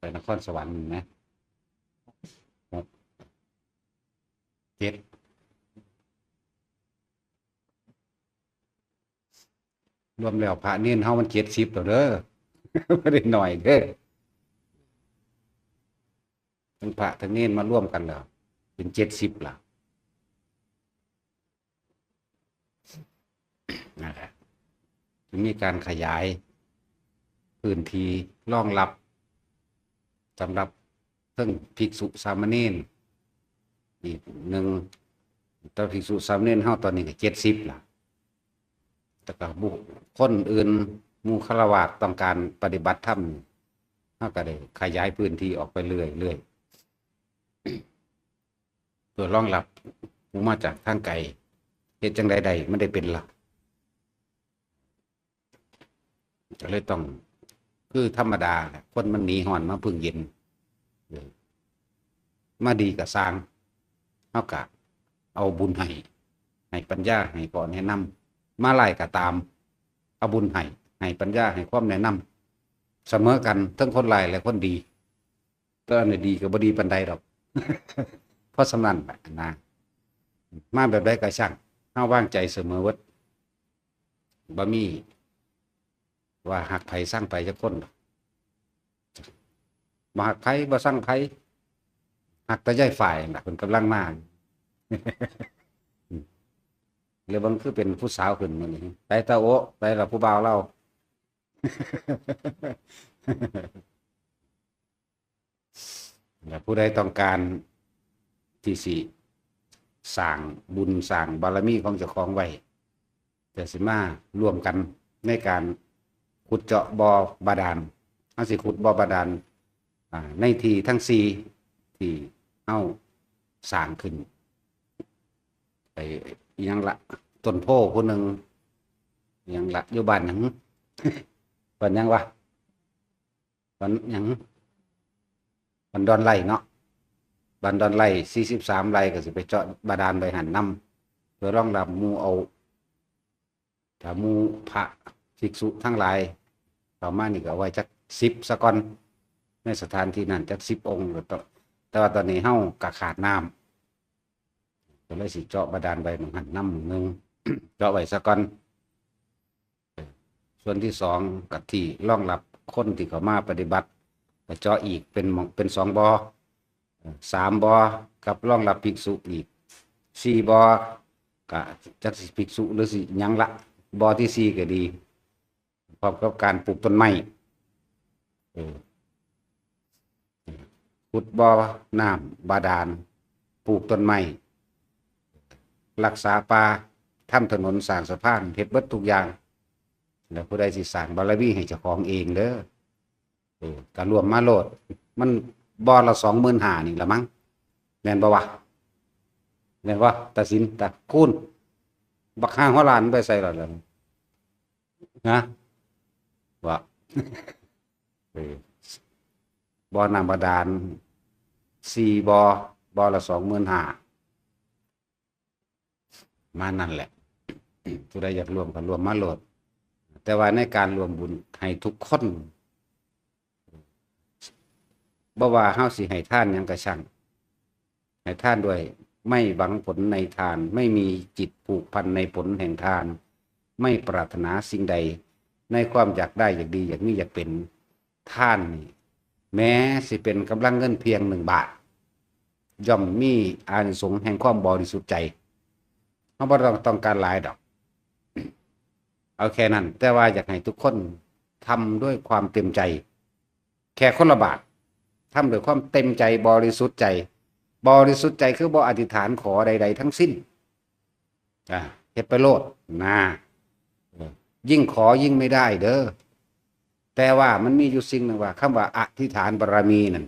ไปนครสวรรค์นะหกเจ็ดรวมแล้วพระเน้นเฮามัน70แล้วเด้อไม่ได้หน่อยเด้อทั้งพระทั้งเน้นมาร่วมกันแล้วเป็น70ล่ะนะครับจึงมีการขยายพื้นที่รองรับสำหรับเพิ่งภิกษุสามเณรอีกหนึ่งตอนภิกษุสามเณรเฮาตอนนี้ก็70ล่ะแต่ก็บุคคลอื่นหมู่ฆราวาสต้องการปฏิบัติธรรมเฮาก็ได้ขยายพื้นที่ออกไปเรื่อยๆเพื่อรองรับผู้มาจากทางไกลเฮ็ดจังใดๆไม่ได้เป็นล่ะก็เลยต้องคือธรรมดาแหละคนมันหนีร้อนมาพึ่งเย็นมาดีกับสร้างเฮากะเอาบุญให้ปัญญาให้ก่อนแนะนำมาไล่ก็ตามเอาบุญให้ปัญญาให้ความแนะนำเสมอกันทั้งคนไล่และคนดีแต่อันไหนดีก็บ่ดีปานใดดอก เพราะสำนันนะมาแบบใดก็ช่างเฮาวางใจเสมอว่าบ่มีว่าหักไผสร้างไผจักคนบ่หักไผบ่สร้างไผหักแต่ย้ายฝ่ายน่ะเพิ่นกำลังมาหรือบางคือเป็นผู้สาวขึ้นมื้อนี้ไปตาโอไปล่ะผู้บ่าวเรา ผู้ใดต้องการที่สิสร้างบุญสร้างบารมีของเจ้าของไว้จะสิมาร่วมกันในการขุดเจาะบ่อบาดาลเฮาสิขุดบ่อบาดาลในที่ทั้ง4ที่เฮาสร้างขึ้นไปอิหยังละต้นโพผู้หนึงอิหยังละอยู่บ้านหยัง บ้านหยังวะบ้านหยังบ้านดอนไร่เนาะบ้านดอนไร่43ไร่ก็สิไปเจาะบาดาลไว้หั่นนำเพื่อรองรับหมู่เอาถ้าหมู่พระภิกษุทั้งหลายเข้ามานี่ก็เอาไว้จัก10ซะก่อนในสถานที่นั้นจัก10องค์ก็ต้องแต่ว่าตอนนี้เฮาก็ขาดน้ำก็เลยสิเจาะบาดาลไว้หม้องหั่นนำหนึง เจาะไว้ซะก่อนส่วนที่2ก็ที่รองรับคนที่เข้ามาปฏิบัติก็เจาะอีกเป็น2บ่อ3บ่อกับรองรับภิกษุอีก4บ่อก็จักสิภิกษุหรือสิหยังละบ่อที่4ก็ดีพร้อมกับการปลูกต้นไม้ขุดบ่อน้ำบาดาลปลูกต้นไม้รักษาป่าทำถนนสร้างสะพานเฮ็ดเบิดทุกอย่างแล้วผู้ใดสิสร้างบารมีให้เจ้าของเองเด้อก็รวมมาโลดมันบ่อละ25,000นี่ละมั้งแม่นบ่วะแม่นบ่ตัดสินตัดคูณบัก5 หัวล้านไปใส่แล้วนะว่า บ่อน้ำบาดาล4บ่อละ25,000มานั่นแหละผู้ใดอยากรวมก็รวมมาโลดแต่ว่าในการรวมบุญให้ทุกคนบ่ว่าเฮาสิให้ทานหยังก็ช่างให้ทานด้วยไม่หวังผลในทานไม่มีจิตผูกพันในผลแห่งทานไม่ปรารถนาสิ่งใดในความอยากได้อยากดีอยากมีอยากเป็นทานนี่แม้สิเป็นกำลังเงินเพียง1 บาทย่อมมีอานิสงส์แห่งความบริสุทธิ์ใจเฮาบ่ต้องการหลายดอกเอาแค่นั้นแต่ว่าอยากให้ทุกคนทำด้วยความเต็มใจแค่คนละบาททำด้วยความเต็มใจบริสุทธิ์ใจบริสุทธิ์ใจคือบ่อธิษฐานขอใดๆทั้งสิ้นเฮ็ดไปโลดนะยิ่งขอยิ่งไม่ได้เด้อแต่ว่ามันมีอยู่สิ่งหนึ่งว่าคำว่าอธิษฐานบารมีนั่น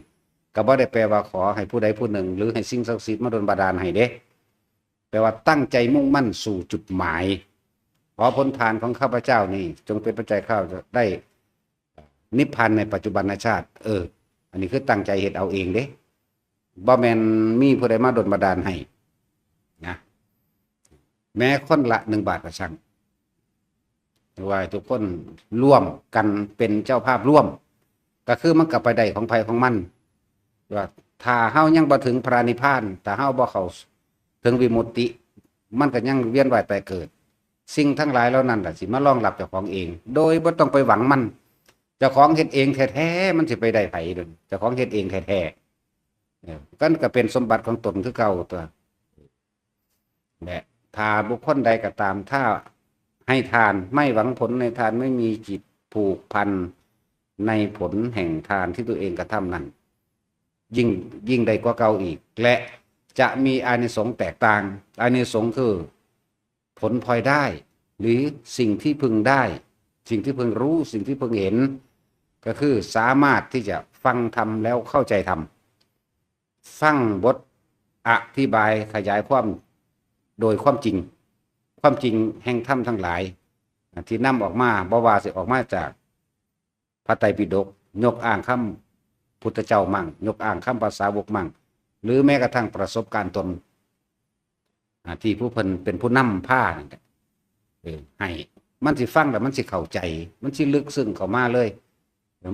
ก็บ่ได้แปลว่าขอให้ผู้ใดผู้หนึ่งหรือให้สิ่งศักดิ์สิทธิ์มาดลบันดาลให้เด้แปลว่าตั้งใจมุ่งมั่นสู่จุดหมายขอผลทานของข้าพเจ้านี่จงเป็นปัจจัยข้าจะได้นิพพานในปัจจุบันชาติอันนี้คือตั้งใจเฮ็ดเอาเองเด้บ่แม่นมีผู้ใดมาดลบันดาลให้นะแม้คนละ1 บาทก็ช่างว่าทุกคนร่วมกันเป็นเจ้าภาพร่วม ก็คือมันก็ไปได้ของไผของมันว่าถ้าเฮายังบ่ถึงพระนิพพานถ้าเฮาบ่เข้าถึงวิมุตติมันก็ยังเวียนว่ายตายเกิดสิ่งทั้งหลายเหล่านั้นล่ะสิมารองรับเจ้าของเองโดยบ่ต้องไปหวังมันเจ้าของเฮ็ดเองแท้ๆมันสิไปได้ไผเด้อเจ้าของเฮ็ดเองแท้ๆก็เป็นสมบัติของตนคือเก่าตัวและถ้าบุคคลใดก็ตามถ้าให้ทานไม่หวังผลในทานไม่มีจิตผูกพันในผลแห่งทานที่ตัวเองกระทำนั้นยิ่งใดกว่าเก่าอีกและจะมีอานิสงส์แตกต่างอานิสงส์คือผลพลอยได้หรือสิ่งที่พึงได้สิ่งที่พึงรู้สิ่งที่พึงเห็นก็คือสามารถที่จะฟังธรรมแล้วเข้าใจธรรมฟังบทอธิบายขยายความโดยความจริงแห่งธรรมทั้งหลายที่นำออกมาบ่ว่าสิออกมาจากพระไตรปิฎกยกอ้างคำพุทธเจ้ามั่งยกอ้างคำภาษาวกมั่งหรือแม้กระทั่งประสบการณ์ตนที่ผู้เพิ่นเป็นผู้นำผ้านั่นแหละให้มันสิฟังแล้วมันสิเข้าใจมันสิลึกซึ้งเข้ามาเลย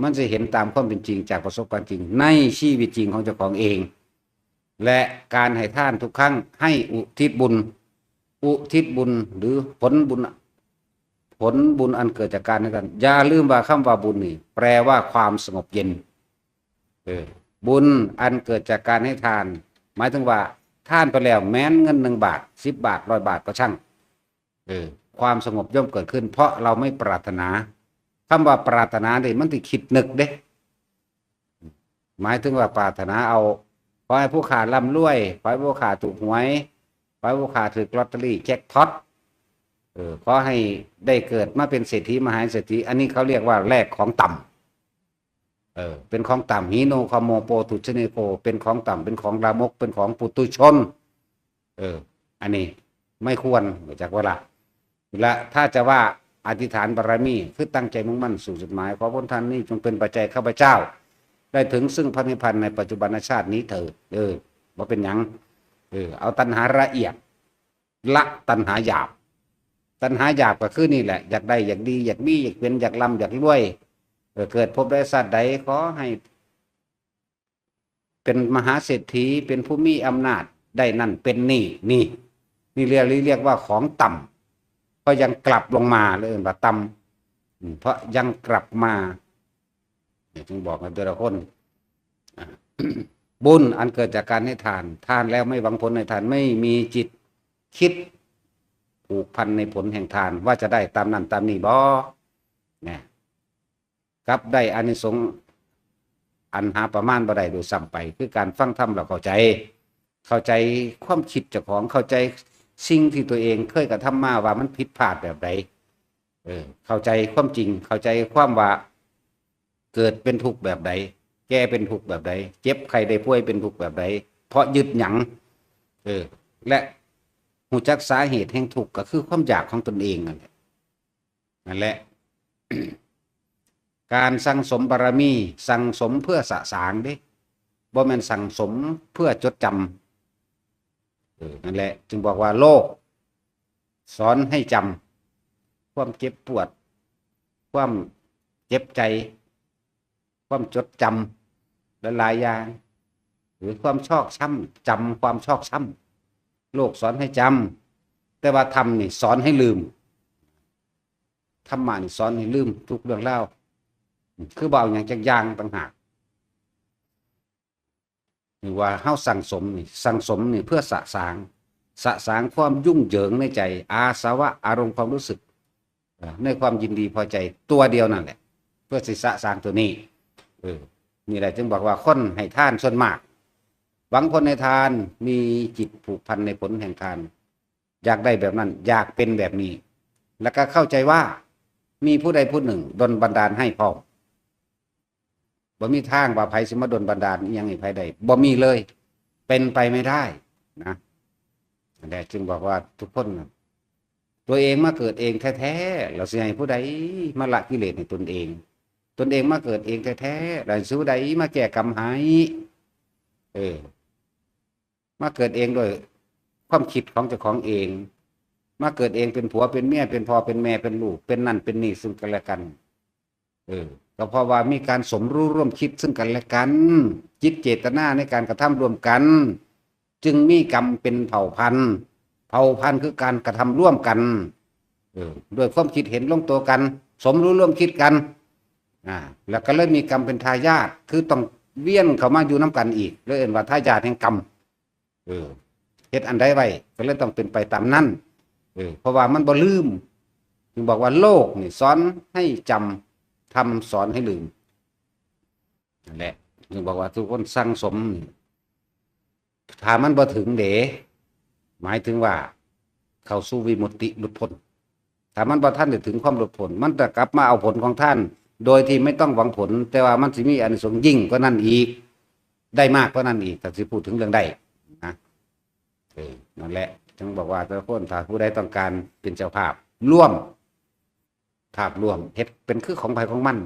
มันจะเห็นตามความเป็นจริงจากประสบการณ์จริงในชีวิตจริงของเจ้าของเองและการให้ทานทุกครั้งให้อุทิศบุญหรือผลบุญอันเกิดจากการให้ทานอย่าลืมว่าคำว่าบุญนี่แปลว่าความสงบเย็นบุญอันเกิดจากการให้ทานหมายถึงว่าทานไปแล้วแม้นเงิน1 บาท10 บาท100 บาทก็ช่างความสงบย่อมเกิดขึ้นเพราะเราไม่ปรารถนาคำว่าปรารถนาเนี่ยมันติคิดนึกเด้หมายถึงว่าปรารถนาเอาขอให้ผู้ขาร่ำรวยขอให้ผู้ขาถูกหวยขอให้ผู้ขาถือลอตเตอรี่แจ็คพอตขอให้ได้เกิดมาเป็นเศรษฐีมหาเศรษฐีอันนี้เขาเรียกว่าแลกของต่ำเป็นของต่ำฮีโนคาโมโปตุชเนโกเป็นของต่ำเป็นของลามกเป็นของปุตุชนอันนี้ไม่ควรจากเวลาและถ้าจะว่าอธิษฐานบารมีคือตั้งใจมุ่งมั่นสู่จุดหมายขอผลทานนี้จงเป็นปัจจัยข้าพเจ้าได้ถึงซึ่งพระนิพพานในปัจจุบันชาตินี้เถิดบ่เป็นหยังเอาตัณหาละเอียดละตัณหาหยาบก็คือนี่แหละอยากได้อยากดีอยากมีอยากเป็นอยากร่ำอยากรวยเกิดพบได้สัตว์ใดขอให้เป็นมหาเศรษฐีเป็นผู้มีอำนาจได้นั่นเป็นนี่เรียกว่าของต่ำก็ยังกลับลงมาเลยว่าต่ำเพราะยังกลับมาจึงบอกกันแต่ละคนบุญอันเกิดจากการให้ทานแล้วไม่หวังผลในทานไม่มีจิตคิดผูกพันในผลแห่งทานว่าจะได้ตามนั้นตามนี้บ่เนี่ยกับได้อานิสงส์อันหาประมาณบ่ได้โดยซ้ำไปคือการฟังธรรมเราเข้าใจความคิดเจ้าของเข้าใจสิ่งที่ตัวเองเคยกระทำมาว่ามันผิดพลาดแบบใดเข้าใจความจริงเข้าใจความว่าเกิดเป็นทุกข์แบบใดแก่เป็นทุกข์แบบใดเจ็บไข้ได้ป่วยเป็นทุกข์แบบใดเพราะยึดหยังและหูจักสาเหตุแห่งทุกข์ก็คือความอยากของตนเองนั่นแหละ การสั่งสมบารมีสั่งสมเพื่อสะสางเด้บ่แม่นสั่งสมเพื่อจดจำนั่นแหละจึงบอกว่าโลกสอนให้จำความเจ็บปวดความเจ็บใจความจดจำหลายอย่างหรือความชอกช้ำจำความชอกช้ำโลกสอนให้จำแต่ว่าธรรมนี่สอนให้ลืมธรรมะนี่สอนให้ลืมทุกเรื่องเล่าคือเบาอย่างจากยางต่างหากหรือว่าเฮาสั่งสมนี่เพื่อสะสางความยุ่งเหยิงในใจอาสวะอารมณ์ความรู้สึกในความยินดีพอใจตัวเดียวนั่นแหละเพื่อสิสะสางตัวนี้นี่แหละจึงบอกว่าคนให้ทานส่วนมากหวังผลในทานมีจิตผูกพันในผลแห่งทานอยากได้แบบนั้นอยากเป็นแบบนี้แล้วก็เข้าใจว่ามีผู้ใดผู้หนึ่งดลบันดาลให้พร้อมบ่มีทางว่าไผสิมาดลบันดาลอิหยังให้ไผได้บ่มีเลยเป็นไปไม่ได้นะแต่จึงบอกว่าทุกคนตัวเองมาเกิดเองแท้ๆเราสิให้ผู้ใดมาละกิเลสในตนเองมาเกิดเองแท้ๆแล้วสิผู้ใดมาแก้กรรมให้มาเกิดเองโดยความคิดของเจ้าของเองมาเกิดเองเป็นผัวเป็นเมียเป็นพ่อเป็นแม่เป็นลูกเป็นนั่นเป็นนี่ซึ่งกันและกัน ก็เพราะว่ามีการสมรู้ร่วมคิดซึ่งกันและกันจิตเจตนาในการกระทำร่วมกันจึงมีกรรมเป็นเผ่าพันธุ์เผ่าพันธุ์คือการกระทำร่วมกันด้วยความคิดเห็นร่วมตัวกัน สมรู้ร่วมคิดกันแล้วก็เลยมีกรรมเป็นทายาทคือต้องเวียนเข้ามาอยู่น้ำกันอีกเลยเอ่นว่าทายาทแห่งกรรมเฮ็ดอันใดไว้ก็เลยต้องเป็นไปตามนั้นเพราะว่ามันบ่ลืมถึงบอกว่าโลกนี่สอนให้จำทำสอนให้ลืมนั่นแหละถึงบอกว่าทุกคนสั่งสมถ้ามันบ่ถึงเด๋หมายถึงว่าเข้าสู่วิมุตติหลุดพ้นถ้ามันบ่ท่านได้ถึงความหลุดพ้นมันจะกลับมาเอาผลของท่านโดยที่ไม่ต้องหวังผลแต่ว่ามันสิมีอานิสงส์ยิ่งกว่านั้นอีกได้มากกว่านั้นอีกถ้าสิพูดถึงเรื่องใดนะนั่นแหละจึงบอกว่าทุกคนถ้าผู้ใดต้องการเป็นเจ้าภาพร่วมภาพร่วมเฮ็ดเป็นคือของใครของมัน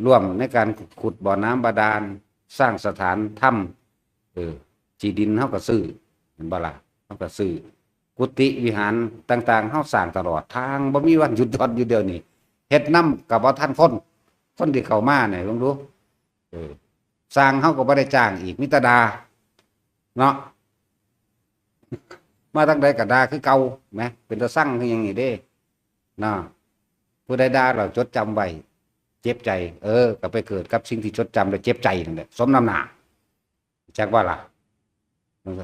ร่วมในการขุดบ่อน้ำบาดาลสร้างสถานถ้ำจีดินเฮาก็ซื้อเห็นบ่ล่ะเฮาก็ซื้อกุฏิวิหารต่างๆเฮาสร้างตลอดทางบ่มีวันหยุดหย่อนอยู่เดียวนี้เฮ็ดนำกับบ่ทันคนที่เข้ามาเนี่ยลองดูสร้างเฮาก็บ่ได้จ้างอีกมิตรดาเนาะมาตั้งใดก็ด่าคือเก่าแหมเป็นตาสั่งคือหยังนี่เด้เนาะผู้ใดด่าเราจดจำไว้เจ็บใจก็ไปเกิดกับสิ่งที่จดจำแล้วเจ็บใจนั่นแหละสมน้ำหน้าจักว่าล่ะ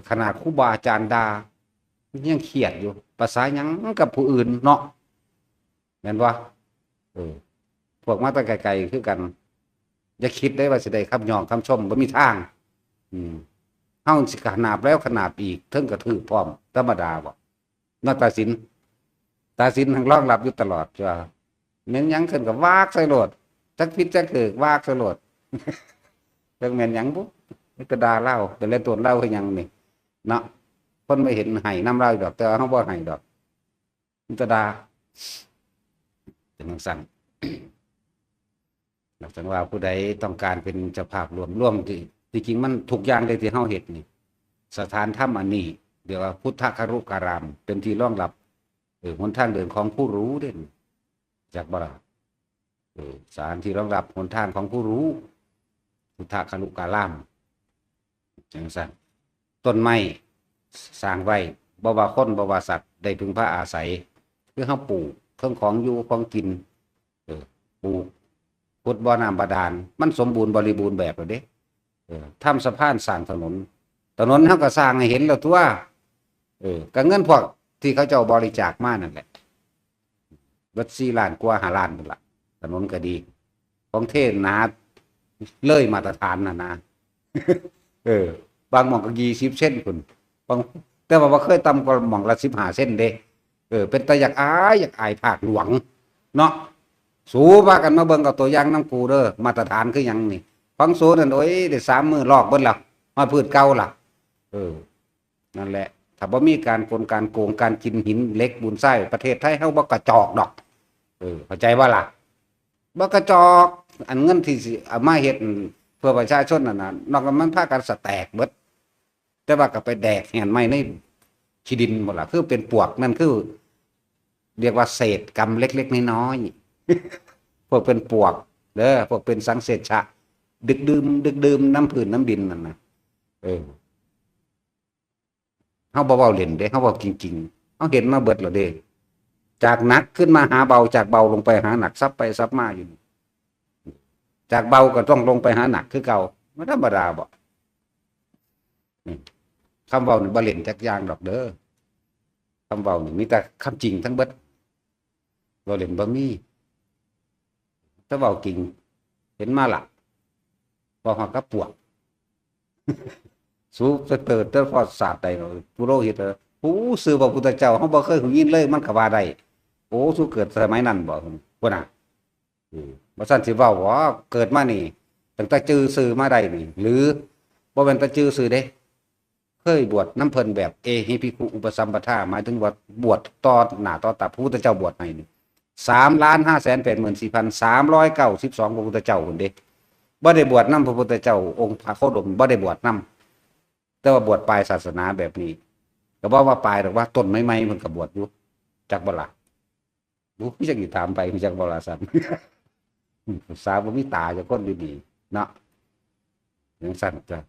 ขนาดครูบาอาจารย์ด่ายังเครียดอยู่ภาษาหยังกับผู้อื่นเนาะแม่นบ่พวกมาแต่ไกลๆคือกันอย่าคิดได้ว่าสิได้คำย่องคำชมบ่มีทางเฮาสิขนาบแล้วขนาบอีกเทิงกระทืบพร้อมธรรมดาบ่นอกตาสินทั้งรองรับอยู่ตลอดจ้ะแม่นหยังขึ้นก็วากใส่โลดจักผิดจักถูกวากใส่โลดจักแม่นหยังบ่มีแต่ด่าเล่าแต่เล่นตัวเล่าคือหยังนี่เนาะคนไม่เห็นให้น้ำเล่าดอกแต่เฮาบ่ให้ดอกมีแต่ด่าเป็นจังซั่นหลักจากว่าผู้ใดต้องการเป็นเจ้าภาพร่วมที่จริงมันทุกอย่างเลยที่เฮาเฮ็ดนี่สถานถ้ำอันนี้เดี๋ยวว่าพุทธครุการามเป็นที่รองรับหนทางเดินของผู้รู้เด่นจากบ่ล่ะสถานที่รองรับหนทางของผู้รู้พุทธครุการามจังซั่นต้นไม้สร้างไว้บ่ว่าคนบ่ว่าสัตว์ได้พึงพาอาศัยคือเฮาปลูกเครื่องของอยู่ของกินปลูกขุดบ่อน้ำบาดาลมันสมบูรณ์บริบูรณ์แบบแล้วเด้ทำสะพานสร้างถนนเขาก็สร้างให้เห็นแล้วตัวก็เงินพวกที่เขาเจ้าบริจาคมานั่นแหละวัด4 ล้านกว่า5 ล้านนั่นล่ะถนนก็ดีของเทศนาเลยมาตรฐานนะบางหม่องก็20 เส้นพุ่นบางแต่ว่าบ่เคยต่ำกว่าหม่องละ15 เส้นเด้เป็นตาอยากอายภาคหลวงเนาะสูว่ากันมาเบิ่งเอาตัวอย่างน้ำกูเด้อมาตรฐานคือหยังนี่ฟังโซนั่นโอ้ยได้3 มื้อลอกเบิดแล้วมาพืชเก่าล่ะนั่นแหละถ้าบ่มีการการโกงการกินหินเหล็กบุญไส้ประเทศไทยเฮาบ่กระจอกดอกเข้าใจว่าล่ะบ่กระจอกอันเงินที่สิเอามาเฮ็ดเพื่อประชาชนนั่นน่ะนอกจากมันพากันสแตกเบิดแต่ว่าก็ไปแดกแห่นไม้ในขี้ดินหมดล่ะคือเป็นปวกนั่นคือเรียกว่าเศษกรรมเล็กๆน้อยๆพวกเป็นปวกเด้อพวกเป็นสังเสชะดึกดื่มน้ำพื้นน้ำดินนั่นน่ะเฮาบ่เว้าเล่นเด้เฮาเว้าจริงๆเฮาเห็นมาเบิดแล้วเด้จากหนักขึ้นมาหาเบาจากเบาลงไปหาหนักซับไปซับมาอยู่จากเบาก็ต้องลงไปหาหนักคือเก่าไม่ธรรมดาบ่คำเว้านี่บ่เล่นจักอย่างดอกเด้อคำเว้านี่มีแต่คำจริงทั้งเบิดบ่เล่นบ่มีถ้าเว้าจริงเห็นมาล่ะบ่ฮอดกับปวกสู้เติร์ดพอศาสตร์ใดผู้โลหิตผู้สื่อพระพุทธเจ้าเฮาบ่เคยหูยินเลยมันก็ว่าได้โอ้สู้เกิดสมัยนั้นบ่พุ่นน่ะบ่ซั่นสิเว้าว่าเกิดมานี่ตั้งแต่จื้อสื่อมาได้นี่หรือบ่แม่นแต่จื้อสื่อเด้เคยบวชน้ำเพิ่นแบบเอหิภิกขุอุปสัมปทาหมายถึงว่าบวชต่อหน้าต่อตาพระพุทธเจ้าบวชให้นี่3,584,392พระพุทธเจ้าพุ่นเด้บ่ได้บวชนำพระพุทธเจ้าองค์พระโคดมบ่ได้บวชนำแต่ว่าบวชปลายศาสนาแบบนี้ก็บ่ว่าปลายหรอกว่าต้นไม้ๆมันก็บวชอยู่จักบ่ล่ะ บุพี่จักอยู่ถามไปพี่จักบราสันสาวบ่มีตาจะคนดีๆเนาะยังสั่นจ้ะ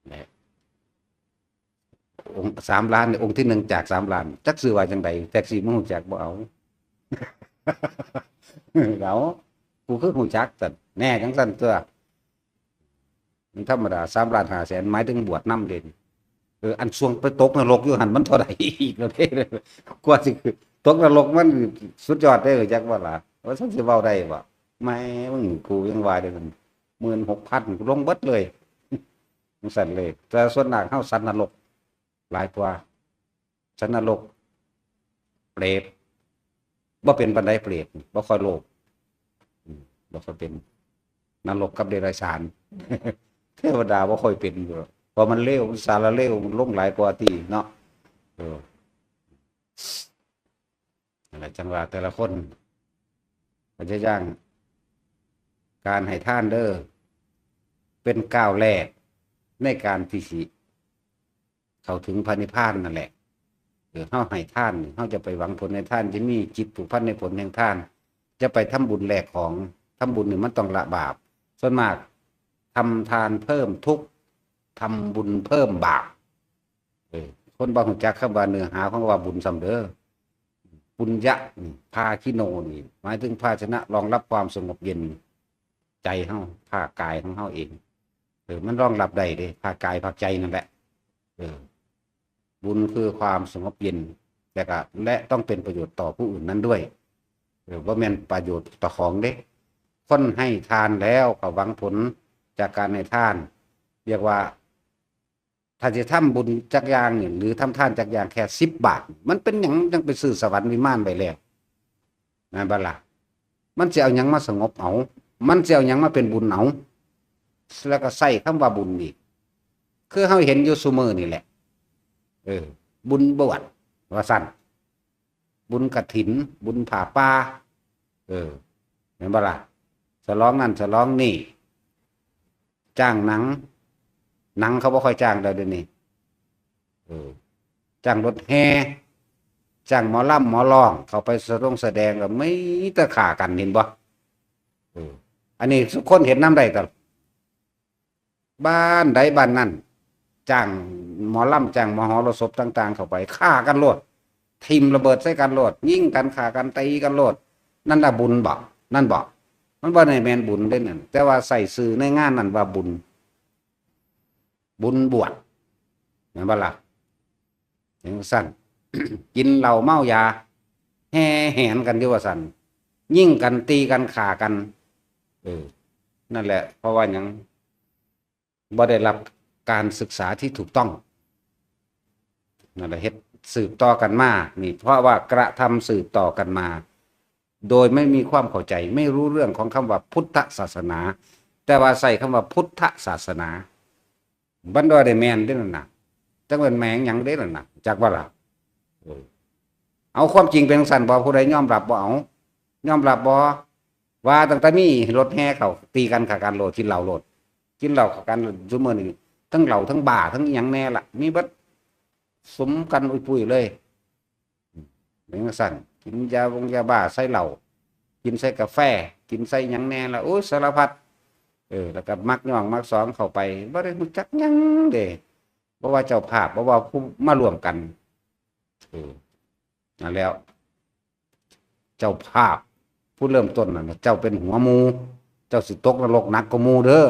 แหละองค์3 ล้านเนี่ยองค์ที่1จาก3 ล้านจักซื้อว่าจังใดแท็กซี่มึงรู้จักบ่เอาเอากูคือหูจักแต่แน่จังสั่นตัวมันธรรมดา3,500,000หมายถึงบวชน้ำเด่นอันช่วงไปตกนรกอยู่หันมันเท่าไหร่อีกแล้วเด้กว่าสิคือตกนรกมันสุดยอดได้เลยจักว่าล่ะว่าฉันสิเว้าได้บ่ไม่มึงกูยังว่าได้มัน16,000กูลงเบิดเลยจังสั่นเลยแต่ส่วนมากเฮาสัตว์นรกหลายกว่าสัตว์นรกเปรตบ่เป็นปานใดเปรตบ่ค่อยโลภบ่ค่อยเป็นนรกกับเดรัจฉานเทวดาบ่ค่อยเป็นอยู่เพราะมันเลวสารเลวมันลงหลายกว่าที่เนาะนั่นแหละจังหวะแต่ละคนก็จะย่างการให้ทานเด้อเป็นก้าวแรกในการที่สิเข้าถึงพระนิพพานนั่นแหละเฮาให้ทานเฮาจะไปหวังผลในทานจะมีจิตผูกพันในผลแห่งทาน จะไปทำบุญแลกของทำบุญนี่มันต้องละบาปส่วนมากทำทานเพิ่มทุกข์ทำบุญเพิ่มบาปคนบางหูจักคำว่าเนื้อหาของว่าบุญสำเด้อปุญญะภาคิโนนี่หมายถึงภาชนะรองรับความสงบเย็นใจเฮาภาคกายของเฮาเองมันรองรับได้เด้ภาคกายภาคใจนั่นแหละบุญคือความสงบเย็นและต้องเป็นประโยชน์ต่อผู้อื่นนั้นด้วยว่าแม่นประโยชน์ต่อของเด้คนให้ทานแล้วก็หวังผลจากการให้ทานเรียกว่าถ้าจะทำบุญจักอย่างนี่หรือทำทานจักอย่างแค่10 บาทมันเป็นหยังจังไปซื้อสวรรค์วิมานไปแล้วนั่นบ่ล่ะมันจะเอาหยังมาสงบเอามันจะเอาหยังมาเป็นบุญเอาแล้วก็ใส่คำว่าบุญอีกคือเฮาเห็นอยู่ซุมื้อนี่แหละบุญบวชว่าซั่นบุญกฐินบุญผ่าป่าเห็นบ่ล่ะฉลองนั่นฉลองนี่จ้างหนังเขาบ่ค่อยจ้างแล้วเดี๋ยวนี้จ้างรถแห่จ้างหมอลำหมอร้องเขาไปแสดงแล้วไม่แต่ฆ่ากันเห็นบ่อันนี้ทุกคนเห็นน้ำได้ตลอดบ้านใดบ้านนั้นจ้างหมอลำจ้างมหรสพต่างๆเข้าไปฆ่ากันโลดทิ่มระเบิดใส่กันโลดยิงกันฆ่ากันตีกันโลดนั่นล่ะบุญบ่นั่นบ่มันบ่ได้แม่นบุญเด้นั่นแต่ว่าใส่สื่อในงานนั่นว่าบุญบวชเห็นบ่ล่ะอย่างสั้น กินเหล้าเมายาแห่แหนกันอยู่ว่าสั่นยิงกันตีกันฆ่ากันนั่นแหละเพราะว่าหยังบ่ได้รับการศึกษาที่ถูกต้องนั่นแหละเฮ็ดสืบต่อกันมานี่เพราะว่ากระทำสืบต่อกันมาโดยไม่มีความเข้าใจไม่รู้เรื่องของคำว่าพุทธศาสนาแต่ว่าใส่คำว่าพุทธศาสนาบันดาได้แมนได้นั่นน่ะจังเป็นแมงหยังได้นั่นน่ะจักว่าล่ะเอาความจริงเป็นสั่นบ่ผู้ใดยอมรับบ่เอายอมรับบ่ว่าตั้งแต่มีรถแห่เขาตีกันฆ่ากันโลดกินเหล้าโลดกินเหล้าฆ่ากันซุมื้อนี้ทั้งเหล้าทั้งบ้าทั้งหยังแน่ล่ะมีเบิดสมกันอุ้ยปุ้ยเลยเป็นสั่นกินยาบ้าใส่เหล้ากินใส่กาแฟกินใส่หยังแน่ล่ะโอ้ยสารพัดแล้วก็มักย่องมักสองเข้าไปบ่ได้รู้จักหยังเด้บ่ว่าเจ้าภาพบ่ว่าผู้มาร่วมกันนั่นแล้วเจ้าภาพผู้เริ่มต้นน่ะเจ้าเป็นหัวหมู่เจ้าสิตกนรกหนักกว่าหมู่เด้อ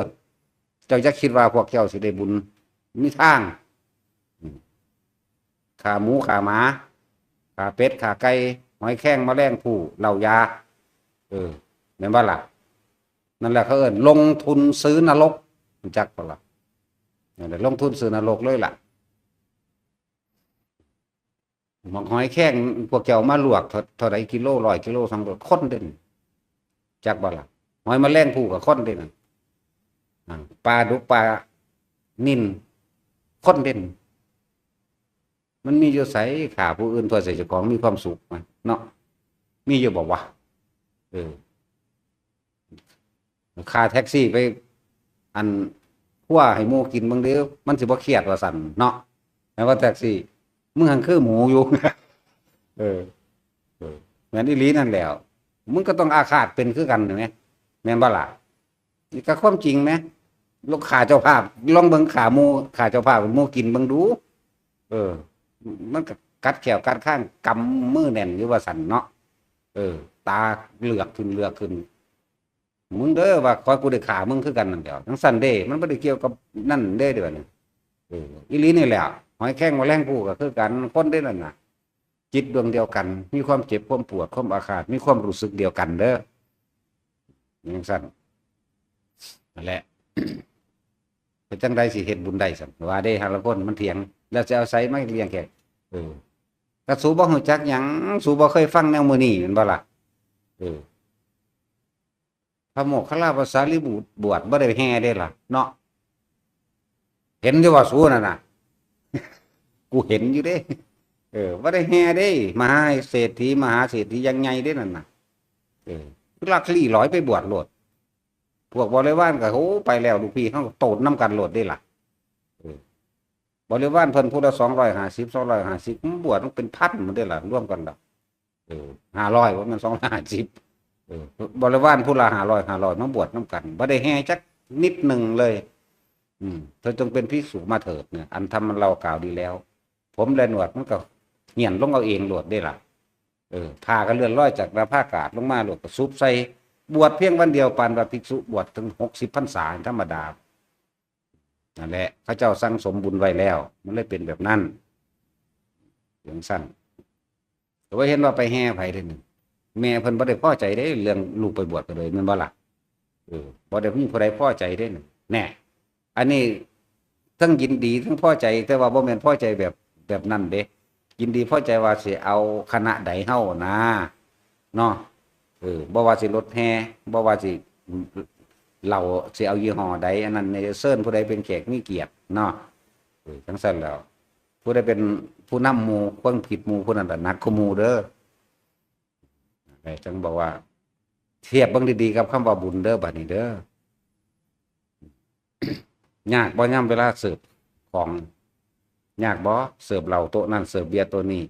เจ้าจะคิดว่าพวกเจ้าสิได้บุญมีทางขาหมูขาหมาขาเป็ดขาไก่หอยแข้งแมลงภู่เหล่ายาแม่นบ่ล่ะนั่นแหละเขาเอิ้นลงทุนซื้อนรกรู้จักบ่ล่ะนั่นแหละลงทุนซื้อนรกเลยล่ะหมกหอยแข้งพวกเจ้ามาลวกเท่าใดกิโล100 กิโล200คนเด่นจักบ่ล่ะหอยแมลงภู่ก็คนเด่นปลาดุกปลานิ่นคนเด่นมันมีอยู่ไสขาผู้อื่นเพื่อใส่เจ้าของมีความสุขเนาะมีอยู่บ่วะค่าแท็กซี่ไปอันคั่วให้หมูกินบางเดียวมันสิบ่เครียดว่าสั่นเนาะแต่ว่าแท็กซี่มึงหันคือหมูอยู่ เออเหมือนอีหลีนั่นแหล้วมึงก็ต้องอาฆาตเป็นคือกันเห็นไหมแม่นบ่ล่ะนี่ก็ความจริงไหมลูกขาเจ้าภาพลองเบิ่งขาหมูขาเจ้าภาพหมูกินเบิ่งดูเออมันก็กัดแขวกัดข้างกำมือแน่นอยู่ว่าสั่นเนาะเออตาเหลือกขึ้นมึงเด้อว่าคอยกูได้ขามึงคือกันนั่นเดียวทั้งสั่นเด้มันไม่ได้เกี่ยวกับนั่นเด้เดี๋ยวนี้อีหลีนี่แหละหอยแข้งมาแรงกูก็คือกันคนได้นั่นน่ะจิตดวงเดียวกันมีความเจ็บความปวดความอาฆาตมีความรู้สึกเดียวกันเด้ออย่างสั่นนั่นแหละเป็นจังใดสิเฮ็ดบุญได้สั่นว่าได้ฮาละคนมันเถียงแล้วจะเอาไสมาเลี้ยงแขกถ้าสูบ่ฮู้จักหยังสูบ่เคยฟังแนวมื้อนี้แม่นบ่ล่ะพระโมคคัลลาภาษาลิบุตรบวชบ่ได้แห่ได้ล่ะเนาะเห็นอยู่ว่าสูนั่นน่ะกูเห็นอยู่เด้บ่ได้แห่เด้มหาเศรษฐีมหาเศรษฐียังไงเด้นั่นน่ะลักลี่ร้อยไปบวชโลดพวกบริวารก็โหไปแล้วลูกพี่เฮาโตดนำกันโลดได้ล่ะบริวารเพิ่นผู้ละ250บวชต้องเป็นพันหมดได้ล่ะร่วมกันดอก500ว่ามัน250บริวารผู้ละ500มาบวชน้ำกันบ่ได้แห่จักนิดหนึ่งเลยเธอจงเป็นภิกษุมาเถิดเนี่ยอันทำมันเรากล่าวดีแล้ว ผมและหนวดมันก็เหี่ยนลงเอาเองโหลดได้ล่ะผ้าก็เลื่อนลอยจากผ้ากาดลงมาโหลดก็ซุบใส่บวชเพียงวันเดียวปานว่าภิกษุบวชถึง60 พรรษาธรรมดานั่นแหละพระเจ้าสั่งสมบุญไว้แล้วมันเลยเป็นแบบนั้นอย่างสั้นแต่ว่าเห็นว่าไปแห่ไผเด้อแม่เพิ่นบ่ได้พอใจได้เรื่องลูกไปบวชก็เลยแม่นบ่ล่ะบ่ได้มีผู้ใดพอใจได้แน่อันนี้ทั้งยินดีทั้งพอใจแต่ว่าบ่แม่นพอใจแบบนั้นเด้ยินดีพอใจว่าสิเอาคณะใดเฮานะเนาะบ่ว่าสิรถแห่บ่ว่าสิเราสิเอายี่ห้อใดอันนั้นในเซิ้นผู้ใดเป็นแขกมีเกียรติเนาะจังซั่นแล้วผู้ใดเป็นผู้นำหมู่คนผิดหมู่ผู้นั้นน่ะหนักกว่าหมู่เด้อจังบอกว่าเทียบเบิ่งดีๆกับคำว่าบุญเด้อบัดนี้เด้อยากบ่ย่ำเวลาเสิร์ฟของยากบ่เสิร์ฟเหล้าโต๊ะนั้นเสิร์ฟเบียร์ตัวนี้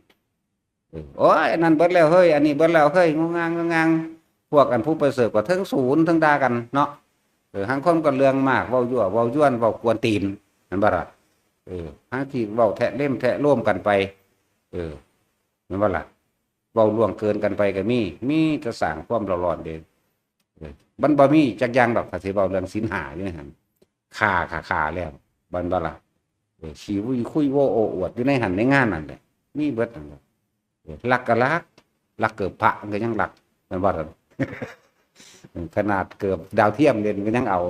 โอ้ยอันนั้นเบิดแล้วเฮ้ยอันนี้เบิดแล้วเฮ้ยงงพวกกันผู้ไปเสิร์ฟก็ทั้งศูนย์ทั้งด่ากันเนาะหังคนก็เรื่องมากเว้ายั่วเว้าย้วนเว้ากวนตีนนั่นบ่ล่ะหาที่เว้าแทะเล่มแทะร่วมกันไปนั่นบ่ล่ะเว้าล่วงเกินกันไปก็มีจะสร้างความร้อนเด้มันบ่มีจักอย่างดอกถ้าสิเว้าเรื่องศีล5อยู่ในหั่นฆ่าแล้วบ่นบ่ล่ะชีวิคุยโว้โอ้อวดอยู่ในหั่นในงานนั่นแหละมีเบิดนั่นแหละรักก็รักเกือบพระก็ยังรักแม่นบ่ล่ะ ขนาดเกือบดาวเทียมเด่นก็ยังเอา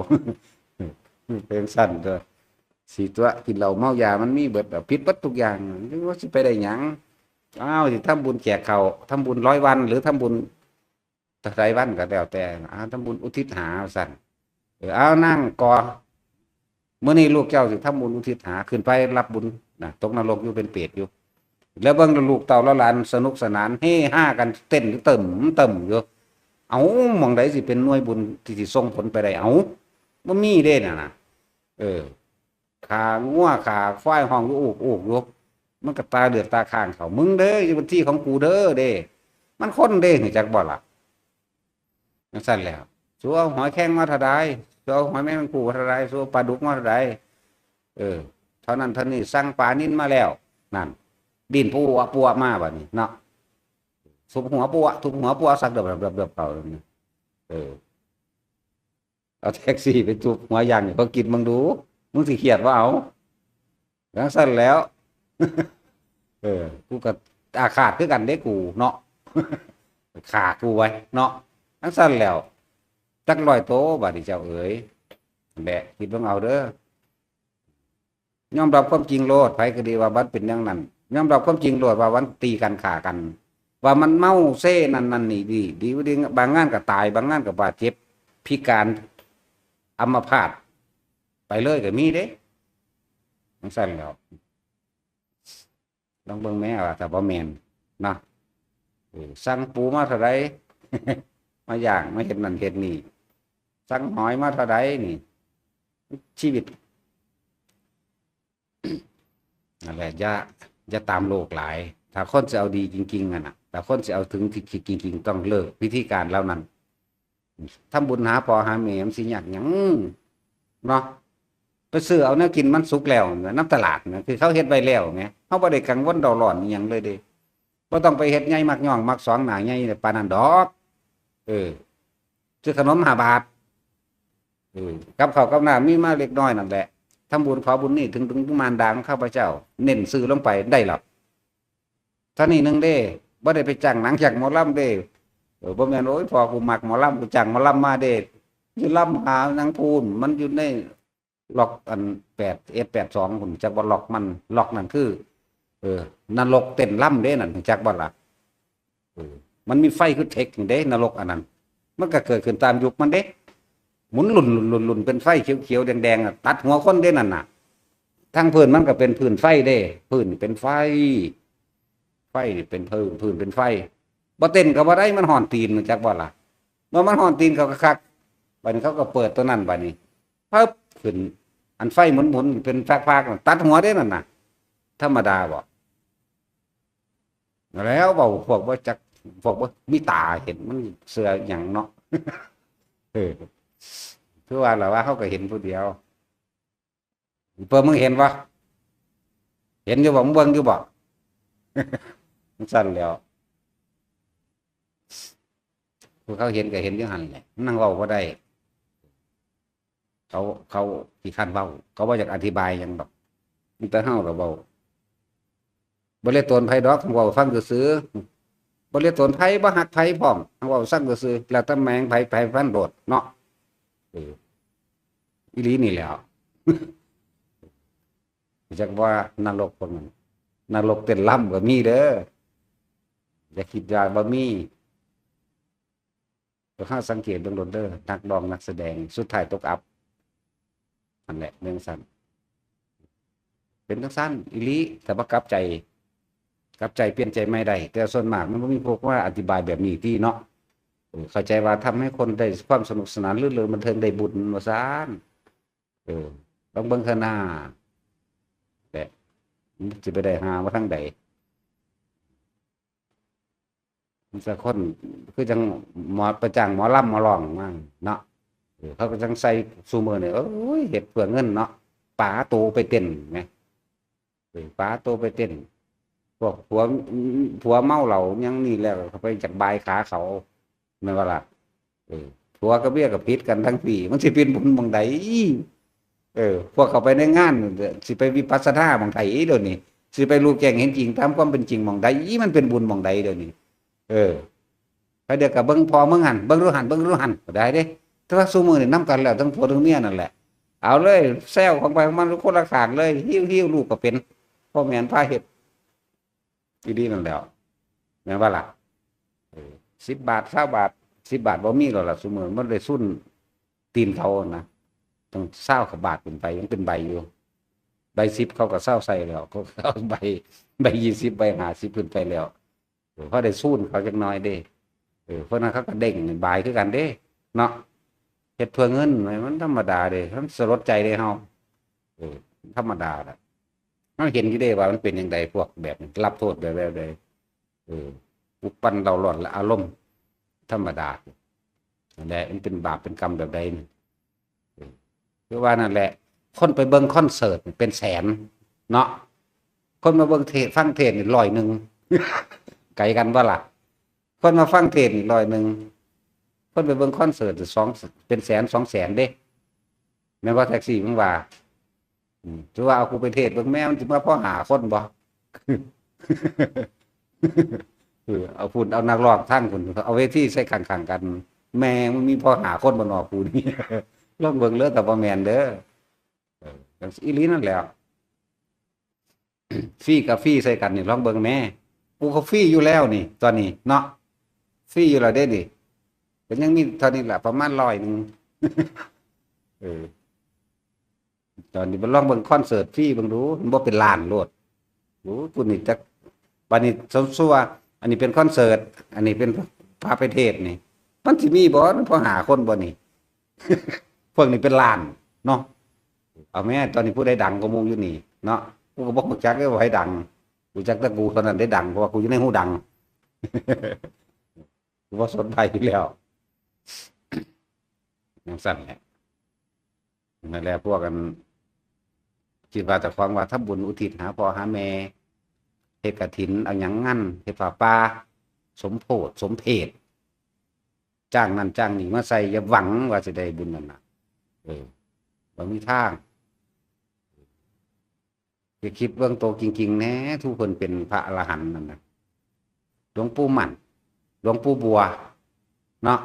เป็นสั้นตัวสีตัวกินเหล้าเมายามันมีเบิดแบบผิดเบิดทุกอย่างว่าสิไปได้หยังสิทำบุญแจกเขาทำบุญ100 วันหรือทำบุญรายวันก็แล้วแต่ทำบุญอุทิศหาสั่นนั่งกอเมื่อนี้ลูกเจ้าสิทำบุญอุทิศหาขึ้นไปรับบุญนะตกนรกอยู่เป็นเปรตอยู่แล้วเบิ่งลูกเต่าแล้วหลานสนุกสนานเฮฮากันเต้นเติ่มอยู่หม่องใดสิเป็นหน่วยบุญที่สิส่งผลไปได้บ่มีเด้น่ะขางัวขาควายห้องอยู่อูกอยู่มันก็ตาเดือดตาข้างเขามึงเด้ออยู่บนที่ของกูเด้อเด้มันคนเด้นี่จักบ่ล่ะจังซั่นแล้วสัวหอยแข้งมาเท่าใดสัวหอยแมงปูเท่าใดสัวปลาดุกมาเท่าใดเท่านั้นเท่านี้สั่งปลานิ่นมาแล้วนั่นดินปัวมาบัดนี้เนาะทุบหัวปัวสักเดือบเป่าเอาแท็กซี่ไปทุบหัวยางเขากินมึงดูมึงสิเครียดว่าเอาจังซั่นแล้วกูก็อาฆาตคือกันเด้กูเนาะขากูไว้เนาะจังซั่นแล้วจักร้อยโตบาดนี้เจ้าเอ๋ยแหละคิดเบิ่งเอาเด้อยอมรับความจริงโลดไผก็ดีว่าบัดเป็นอย่างนั้นยอมรับความจริงโลดว่าวันตีกันฆ่ากันว่ามันเมาเซ่นั่นนี่ดีบางงานก็ตายบางงานก็บาดเจ็บพิการอัมพาตไปเลยก็มีเด้จังซั่นแล้วลองเบิ่งแม่ว่าถ้าบ่แม่นนะสั่งปูมาเท่าใด มาย่างมาเฮ็ดนั่นเฮ็ดนี่สั่งหอยมาเท่าใดนี่ชีวิต นั่นแหละอย่าตามโลกหลาย ถ้าคนจะเอาดีจริงๆนะแต่คนจะเอาถึงที่จริงๆต้องเลิกวิธีการเหล่านั้นทำบุญหาพ่อหาแม่มันสิยากหยังเนาะไปซื้อเอาเนื้อกินมันสุกแล้วน้ำตลาดนะคือเขาเฮ็ดไว้แล้วไงเขาบ่ได้กังวลเดาร้อนอหยังเลยเด้บ่ต้องไปเฮ็ดใหญ่มักย่องมักสองหน้าใหญ่ปานนั้นดอกซื้อขนม5 บาทกับข้าวกับน้ำมีมาเล็กน้อยนั่นแหละทำบุญขอบุญนี่ถึงมารดาของข้าพเจ้าเน้นซื้อลงไปได้หรอกท่านี้นึงเด้บ่ได้ไปจ้างหนังจากหมอลำเด้บ่แม่นโอ้ยพอกูมักหมอลำกูจ้างหมอลำมาเด้อยู่ลำหาหนังพูนมันอยู่ในล็อกอัน8S82พุ่นจักบ่ล็อกมันล็อกนั่นคือนรกเต้นลำเด้นั่นจักบ่ล่ะมันมีไฟคือเทคนี่เด้นรกอันนั้นมันก็เกิดขึ้นตามยุคมันเด้หมุนหลุ่นเป็นไฟเขียวๆแดงๆตัดหัวคนเด้นั่นน่ะทั้งพื้นมันก็เป็นพื้นไฟเด้พื้นเป็นไฟนี่เป็นพื้นเป็นไฟบ่เต้นก็บ่ได้มันห่อนตีนจักบ่ล่ะเมื่อมันห่อนตีนเขาก็คักบัดนี้เขาก็เปิดตัวนั้นบัดนี้ปึ๊บขึ้นอันไฟหมุนเป็นฟากๆตัดหัวเด้นั่นน่ะธรรมดาบ่แล้วเว้าพวกบ่จักพวกบ่มีตาเห็นมันเสือหยังเนาะคือว่าล่ะว่าเขาก็เห็นผู้เดียวเพิ่นมึงเห็นบ่เห็นอยู่บ่มึงเบิ่งอยู่บ่มันสั่นแล้วผู้เขาเห็นก็เห็นอยู่หั่นแหละนั่งเว้าบ่ได้เขาขี้คันเว้าเขาบ่อยากอธิบายหยังดอกมีแต่เฮาก็เว้าบ่เรียกตนไผดอกเว้าฟังซื่อๆบ่เรียกตนไผบ่ฮักไผพร้อมเว้าซั่งซื่อๆแล้วแต่แมงไผฟันโดดเนาะอีหลีนี่แหละจักว่านรกพวกนั้นนรกเต้นล่ำก็มีเด้ออย่าคิดว่าบ่มีก็ข้าสังเกตเบิ่งโดนเด้อนักร้องนักแสดงสุดท้ายตกอับนั่นแหละเรื่องสั้นเป็นจังซั่นอีหลีแต่บ่กลับใจเปลี่ยนใจไม่ได้แต่ส่วนมากมันบ่มีพวกว่าอธิบายแบบนี้ที่เนาะเข้าใจว่าทำให้คนได้ความสนุกสนานรื่นเริงบันเทิงได้บุญว่าซ่านลองเบิ่งข้างหน้าแต่สิไปได้หาว่าทางใดมันจะคนคือจังหมอประจังหมอลำหมอร้องมั่งเนาะเขาก็จังใส่ซูมื้อนี่โอ้ยเฮ็ดเพื่อเงินเนาะป๋าโตไปเต้นแหมป๋าโตไปเต้นพวกผัวเมาเหล้ายังนี่แล้วเขาไปจักบายขาเขาแม่นบ่ล่ะผัวกับเมียก็ผิดกันทั้งปีมันสิเป็นบุญหม้องใดพวกเขาไปในงานสิไปวิปัสสนาหม้องใดเดี๋ยวนี้สิไปรู้แจ้งเห็นจริงตามความเป็นจริงหม้องใดมันเป็นบุญหม้องใดเดี๋ยวนี้ไปเดี๋ยวก็เบิ่งพอเบิ่งหันเบิ่งรู้หันได้เด้แต่ว่าซุมื้อนี่นำกันแล้วทั้งผัวทั้งเมียนั่นแหละเอาเลยแซวของไปของมันคนละข้างเลยหิ้วลูกก็เป็นพ่อแม่นพาเฮ็ดอีดีนั่นแหล้วแม่นว่าล่ะ10 บาท20 บาท10 บาทบ่มีหรอกล่ะซุมื้อมันได้ซุ่นตีนเขานะต้อง20กว่าบาทขึ้นไปยังเป็นใบอยู่ใบ10เขาก็เซาใส่แล้วเขาเอาใบ20ใบ50ขึ้นไปแล้วเพราะได้ซุ่นเขาจักหน่อยเด้เพราะนั้นเขาก็เด้งบายคือกันเด้เนาะเฮ็ดเพื่อเงินมันธรรมดาเด้มันสลดใจเด้เฮาธรรมดาล่ะเราเห็นอยู่เด้ว่ามันเป็นจังไดพวกแบบรับโทษแบบใดอุปปันเราหลอนและอารมณ์ธรรมดานั่นแหละมันเป็นบาปเป็นกรรมแบบใดนี่คือว่านั่นแหละคนไปเบิ่งคอนเสิร์ตเป็นแสนเนาะคนมาเบิ่งเทศฟังเทศนี่100ไกลกันบ่ล่ะคนมาฟังเทศนี่100คนไปเบิ่งคอนเสิร์ต2เป็นแสน2แสนเด้แม่นว่าแท็กซี่มึงว่าถือว่าเอากูไปเทศเบิ่งแม่มันสิมาพอหาคนบ่เอาพุ่นเอานักร้องทั้งพุ่นเอาเวทีใส่ข้างๆกันแม่มันมีพอหาคนบ่นอกูนี่ลองเบิ่งเลยแต่บ่แม่นเด้อจังอีหลีนั่นแหละฟรีกับฟรีใส่กันนี่ลองเบิ่งแม่กูก็ฟรีอยู่แล้วนี่ตอนนี้เนาะฟรีอยู่แล้วเด้ดิก็ยังมีเท่านี้แหละประมาณ100นึงตอนนี้ไปลองเบิ่งคอนเสิร์ตฟรีเบิ่งดูมันบ่เป็นล้านโลดโอ้กูนี่จักบัดนี้สมมุติว่าอันนี้เป็นคอนเสิร์ตอันนี้เป็นพาไปเทศนี่มันสิมีบ่พอหาคนบ่นี่ พวกนี้เป็นล้านเนาะเอาแม่ตอนนี้ผู้ใดดังก็มูอยู่นี่เนาะกูก็บ่รู้จักเลยว่าให้ดัง กูจักแต่กูตอนนั้นได้ดังเพราะว่ากูอยู่ในหูดังกูว่าสนใจอยู่แล้วอย่างสั้นแหละนั่นแหละพวกกันคิดว่าแต่ฟังว่าถ้าบุญอุทิศหาพ่อหาแม่เฮ็ดกฐินเอาหยังงั้นเฮ็ดผ้าป่าสมโพธิสมเพศจ้างนั่นจ้างนี่มาใส่อย่าหวังว่าจะได้บุญนั่นน่ะบ่มีทางไปคิดเบื้องโตจริงๆแน่ทุกคนเป็นพระอรหันต์นั่นน่ะหลวงปู่มั่นหลวงปู่บัวเนาะ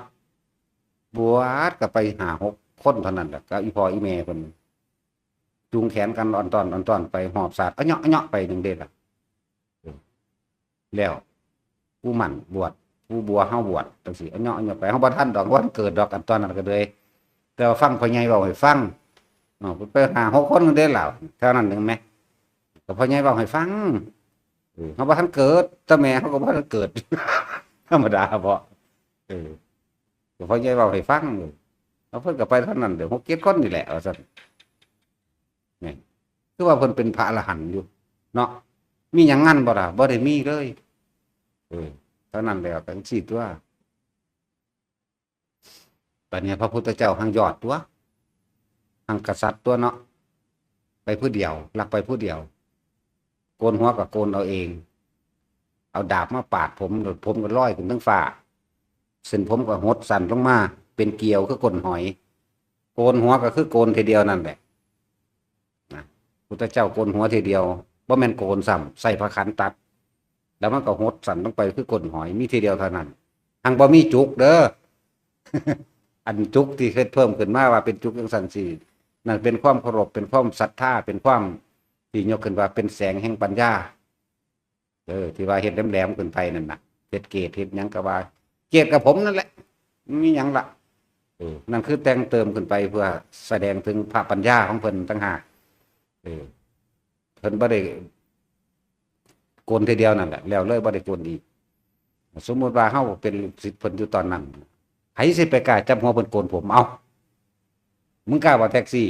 บวชก็ไปหา6 คนเท่านั้นแหละก็อีพ่ออีแม่เพิ่นจูงแขนกันอ่อนตอนไปหอบสาดอะเนาะไปหนึ่งเด็ดล่ะแล้วผู้มั่นบวชผู้บัวเฮาบวชจังซี่อะเนาะไปเฮาบ่ทันดอกวันเกิดดอกอันตอนนั้นก็เลยแต่ว่าฟังพ่อใหญ่เว้าให้ฟังไปหา6 คนเด้ล่ะเท่านั้นนึงแม่ก็พ่อใหญ่เว้าให้ฟังเฮาบ่ทันเกิดแต่แม่เฮาก็บ่ทันเกิดธรรมดาบ่ก็พ่อใหญ่เว้าให้ฟังเอาเพิ่นก็ไปเท่านั้นเดี๋ยว6 7 คนนี่แหละว่าซั่นนี่คือว่าเพิ่นเป็นพระอรหันต์อยู่เนาะมีหยังงั้นบ่ล่ะบ่ได้มีเลยเท่านั้นแล้วจังซี่ตัวบัดนี้พระพุทธเจ้าหังยอดตัวหังกษัตริย์ตัวเนาะไปผู้เดียวลักไปผู้เดียวโกนหัวก็โกนเอาเองเอาดาบมาปาดผมก็ลอยขึ้นทั้งฟ้าเส้นผมก็หดสั่นลงมาเป็นเกลียวคือก้นหอยโกนหัวก็คือโกนทีเดียวนั่นแหละนะพุทธเจ้าโกนหัวทีเดียวบ่แม่นโกนซ้ำใส่ผ้าขันตัดแล้วมันก็หดสั่นลงไปคือก้นหอยมีทีเดียวเท่านั้นหังบ่มีจุกเด้อ อันจุกที่เคยเพิ่มขึ้นมาว่าเป็นจุกจังซั่นสินั่นเป็นความเคารพเป็นความศรัทธาเป็นความที่ยกขึ้นว่าเป็นแสงแห่งปัญญาที่ว่าเฮ็ดแหลมๆขึ้นไปนั่นน่ะเฮ็ดเกศเฮ็ดหยังก็ว่าเกศกับผมนั่นแหละมีหยังล่ะนั่นคือแต่งเติมขึ้นไปเพื่อแสดงถึงพระปัญญาของเพิ่นต่างหากเพิ่นบ่ได้โกนทีเดียวนั่นแหละแล้วเลยบ่ได้โกนอีกสมมุติว่าเฮาเป็นศิษย์เพิ่นอยู่ตอนนั้นไผสิไปกล้าจับหัวเพิ่นโกนผมเอามึงกล้าว่าแท็กซี่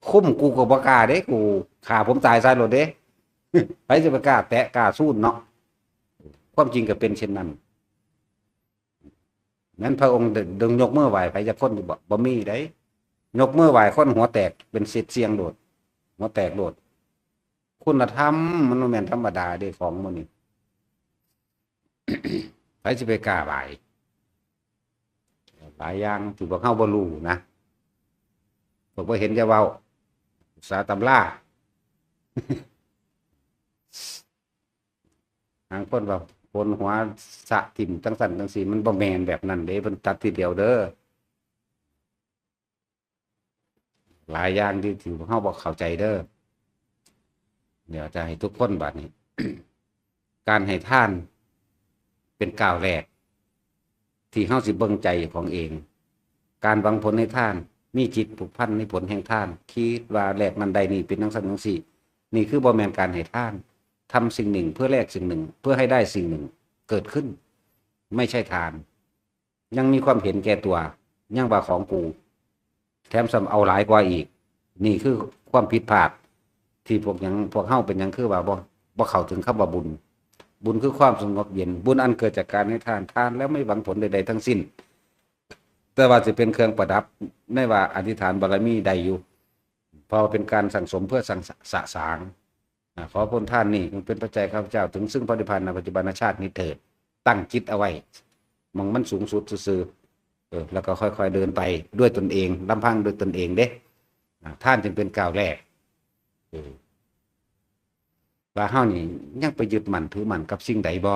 คุ้มกูก็บ่กล้าเด้กูฆ่าผมตายซะโลดเด้ ไผสิไปกล้าแตะกล้าสู้เนาะความจริงก็เป็นเช่นนั้นนั้นพระองค์ดึงยกมือไหว้ไผจะคนบ่มีได้ยกมือไหว้คนหัวแตกเป็นเสียงโดดหัวแตกโดดคุณธรรมมันบ่แม่นธรรมดาเด้ของมื้อนี้ ไผสิไปกล้าไหว้หลายอย่างที่พวกเฮาบ่รู้นะพวกบ่เห็นจะเว้าศึกษาตำราทางคนว่าคนหัวสะถิ่มจังซั่นจังซี่มันบ่แม่นแบบนั้นเด้เพิ่นตัดทีเดียวเด้อหลายอย่างที่เฮาบ่เข้าใจเด้อเดี๋ยวจะให้ทุกคนบัดนี้ การให้ทานเป็นก้าวแรกที่เฮาสิเบิ่งใจของเอง การหวังผลให้ทานมีจิตผูกพันในผลแห่งทานคิดว่าแลกนั้นใดนี่เป็นจังซั่นจังซี่นี่คือบ่แม่นการให้ทานทำสิ่งหนึ่งเพื่อแลกสิ่งหนึ่งเพื่อให้ได้สิ่งหนึ่งเกิดขึ้นไม่ใช่ทานยังมีความเห็นแก่ตัวยังว่าของกูแถมซ้ำเอาหลายกว่าอีกนี่คือความผิดพลาดที่พวกเฮาเป็นหยังคือว่าบ่เข้าถึงคำว่าบุญบุญคือความสงบเย็นบุญอันเกิดจากการให้ทานแล้วไม่หวังผลใดๆทั้งสิ้นแต่ว่าจะเป็นเครื่องประดับในว่าอธิษฐานบารมีใดอยู่พอเป็นการสั่งสมเพื่อสั่งสะสางขอผลท่านนี่เป็นปัจจัยข้าพเจ้าถึงซึ่งพระนิพพานในปัจจุบันชาตินี้เถิดตั้งจิตเอาไว้มองมันสูงสุดซื่อแล้วก็ค่อยๆเดินไปด้วยตนเองลำพังด้วยตนเองเด้ท่านจึงเป็นก้าวแรกว่าเฮานี่ยังไปยึดมั่นถือมั่นกับสิ่งใดบ่